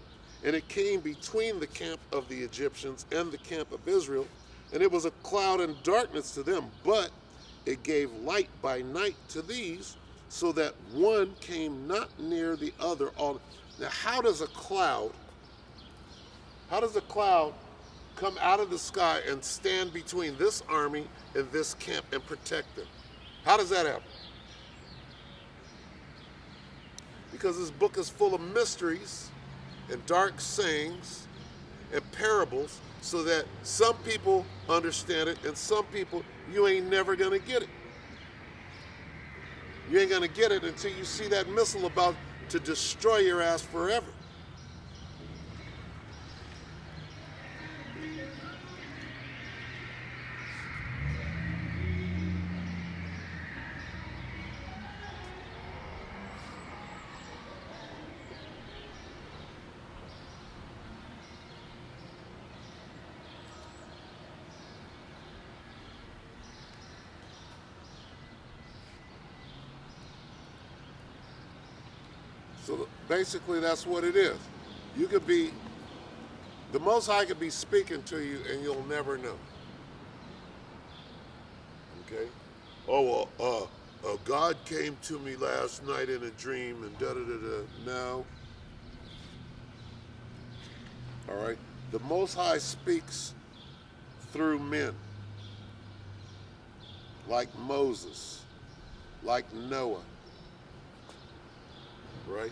And it came between the camp of the Egyptians and the camp of Israel And it was a cloud and darkness to them, but it gave light by night to these, so that one came not near the other. Now, how does a cloud come out of the sky and stand between this army and this camp and protect them? How does that happen? Because this book is full of mysteries and dark sayings and parables, so that some people understand it and some people, you ain't never gonna get it. You ain't gonna get it until you see that missile about to destroy your ass forever. So basically that's what it is. You could be, the Most High could be speaking to you and you'll never know. Okay? Oh, well, God came to me last night in a dream and da-da-da-da. No. All right? The Most High speaks through men. Like Moses, like Noah. Right?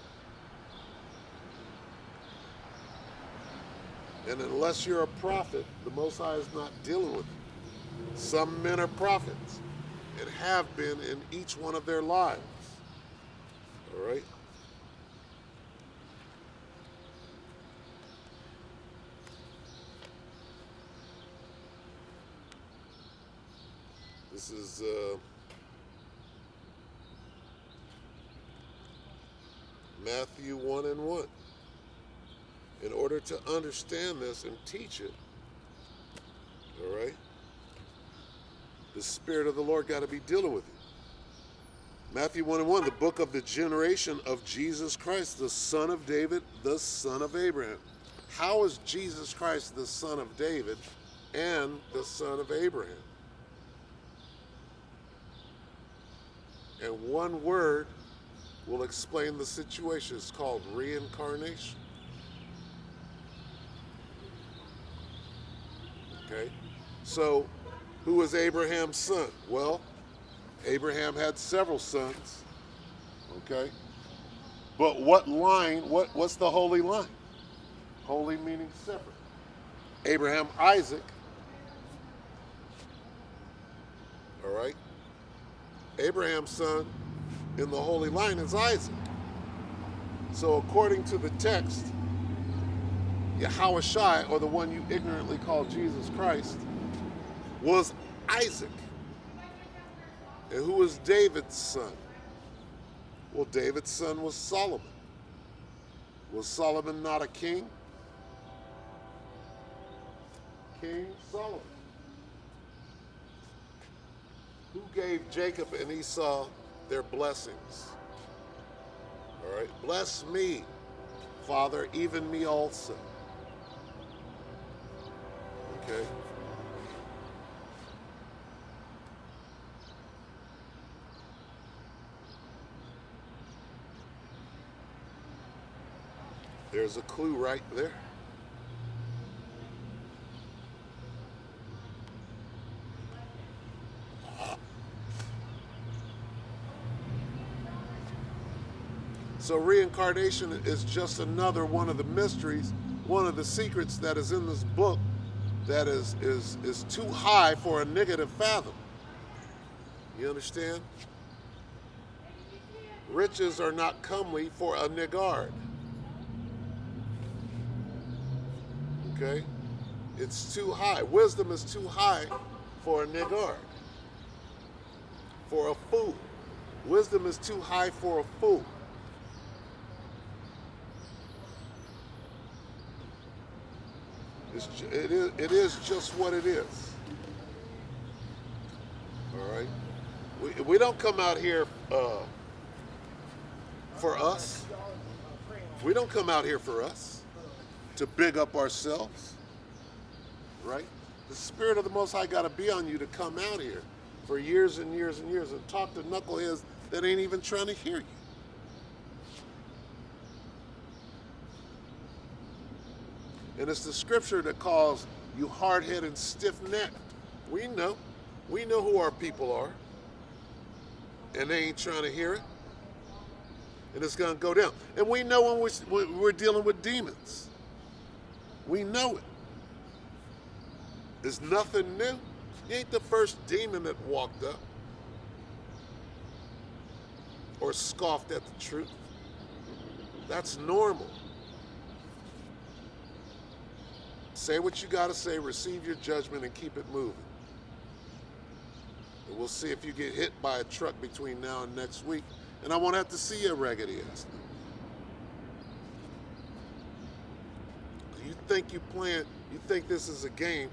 And unless you're a prophet, the Most High is not dealing with you. Some men are prophets and have been in each one of their lives. All right? This is Matthew 1:1. In order to understand this and teach it, all right, the Spirit of the Lord got to be dealing with you. Matthew 1:1, the book of the generation of Jesus Christ, the son of David, the son of Abraham. How is Jesus Christ the son of David and the son of Abraham? And one word will explain the situation. It's called reincarnation. Okay? So, who was Abraham's son? Well, Abraham had several sons. Okay? But what line, what's the holy line? Holy meaning separate. Abraham, Isaac. All right? Abraham's son in the holy line is Isaac. So according to the text, Yahushua, or the one you ignorantly call Jesus Christ, was Isaac. And who was David's son? Well, David's son was Solomon. Was Solomon not a king? King Solomon. Who gave Jacob and Esau their blessings? All right, bless me, Father, even me also. Okay. There's a clue right there. So reincarnation is just another one of the mysteries, one of the secrets that is in this book that is too high for a nigga to fathom. You understand? Riches are not comely for a niggard. Okay? It's too high. Wisdom is too high for a niggard. For a fool. Wisdom is too high for a fool. It is just what it is. All right? We don't come out here for us. We don't come out here for us to big up ourselves. Right? The Spirit of the Most High got to be on you to come out here for years and years and years and talk to knuckleheads that ain't even trying to hear you. And it's the scripture that calls you hard-headed and stiff-necked. We know. We know who our people are. And they ain't trying to hear it. And it's going to go down. And we know when we're dealing with demons. We know it. There's nothing new. You ain't the first demon that walked up or scoffed at the truth. That's normal. Say what you got to say, receive your judgment, and keep it moving. And we'll see if you get hit by a truck between now and next week. And I won't have to see your raggedy ass. You think you think this is a game,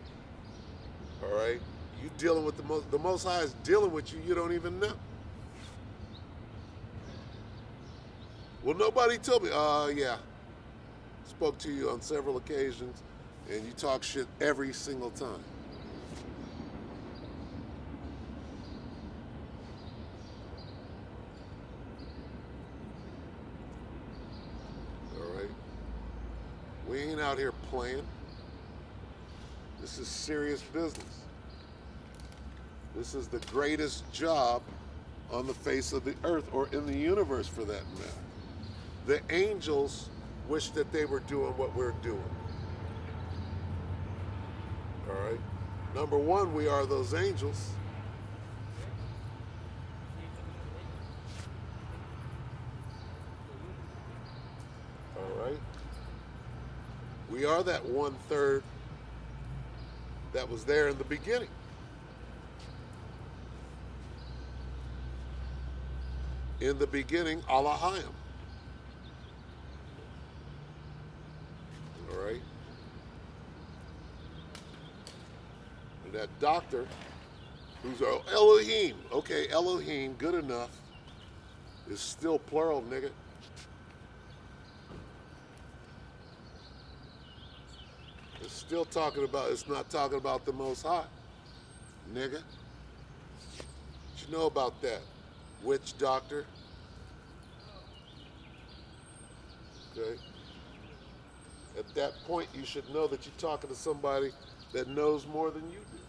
all right? You dealing with the Most High is dealing with you, you don't even know. Well, nobody told me. Yeah. Spoke to you on several occasions, and you talk shit every single time. All right? We ain't out here playing. This is serious business. This is the greatest job on the face of the earth, or in the universe for that matter. The angels wish that they were doing what we're doing. All right? Number one, we are those angels. All right? We are that 1/3 that was there in the beginning. In the beginning, Allahayim. All right? And that doctor, who's Elohim, okay, Elohim, good enough, is still plural, nigga. It's still talking about, it's not talking about the Most High, nigga. What you know about that? Witch doctor. Okay. At that point, you should know that you're talking to somebody that knows more than you do.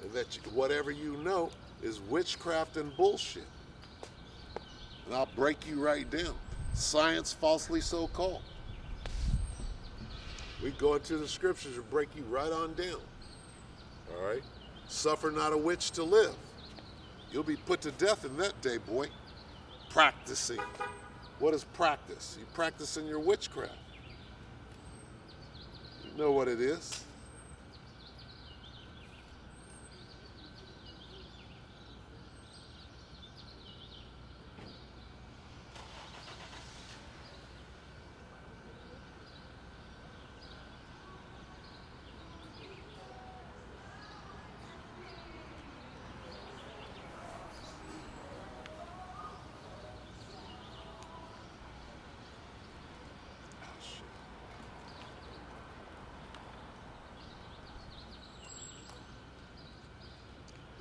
And that whatever you know is witchcraft and bullshit. And I'll break you right down. Science falsely so called. We go into the scriptures and break you right on down. All right? Suffer not a witch to live. You'll be put to death in that day, boy. Practicing. What is practice? You practicing your witchcraft. You know what it is.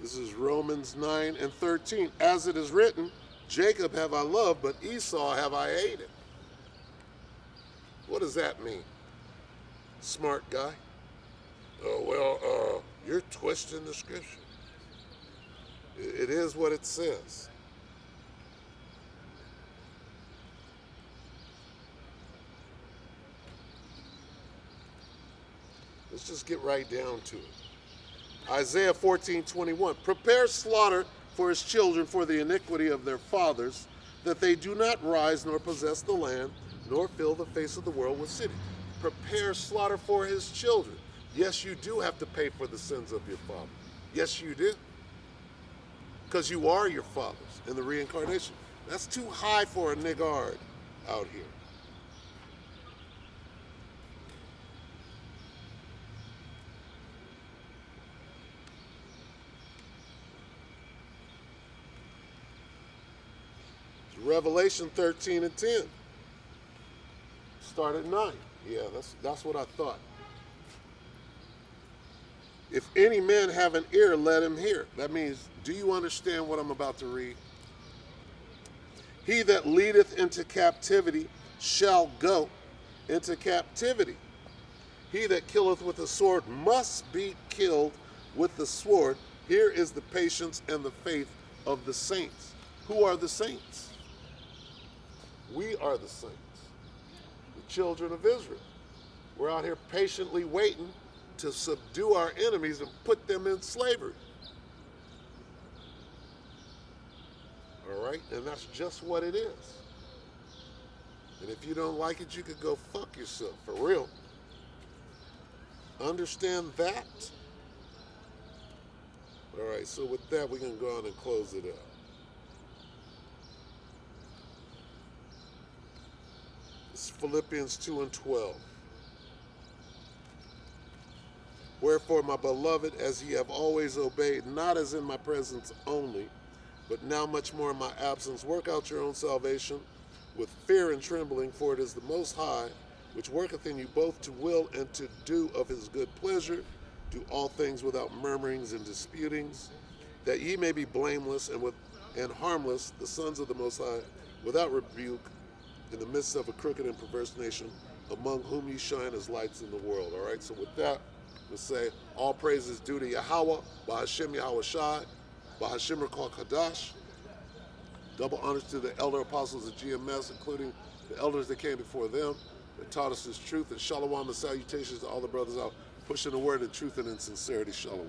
This is Romans 9:13. As it is written, Jacob have I loved, but Esau have I hated. What does that mean? Smart guy? You're twisting the scripture. It is what it says. Let's just get right down to it. Isaiah 14:21. Prepare slaughter for his children for the iniquity of their fathers, that they do not rise nor possess the land, nor fill the face of the world with cities. Prepare slaughter for his children. Yes, you do have to pay for the sins of your father. Yes, you do. Because you are your fathers in the reincarnation. That's too high for a niggard out here. Revelation 13:10. Start at 9. Yeah, that's what I thought. If any man have an ear, let him hear. That means, do you understand what I'm about to read? He that leadeth into captivity shall go into captivity. He that killeth with the sword must be killed with the sword. Here is the patience and the faith of the saints. Who are the saints? We are the saints, the children of Israel. We're out here patiently waiting to subdue our enemies and put them in slavery. All right? And that's just what it is. And if you don't like it, you could go fuck yourself, for real. Understand that? All right, so with that, we're going to go on and close it out. It's Philippians 2:12. Wherefore, my beloved, as ye have always obeyed, not as in my presence only, but now much more in my absence, work out your own salvation with fear and trembling, for it is the Most High, which worketh in you both to will and to do of his good pleasure. Do all things without murmurings and disputings, that ye may be blameless and harmless, the sons of the Most High, without rebuke, in the midst of a crooked and perverse nation, among whom ye shine as lights in the world. All right, so with that, we'll say all praises due to Yahweh, Bahashem Yahweh Shai, Bahashem Rakal Kadash. Double honors to the elder apostles of GMS, including the elders that came before them, that taught us this truth, and shalom and salutations to all the brothers out pushing the word in truth and in sincerity. Shalom.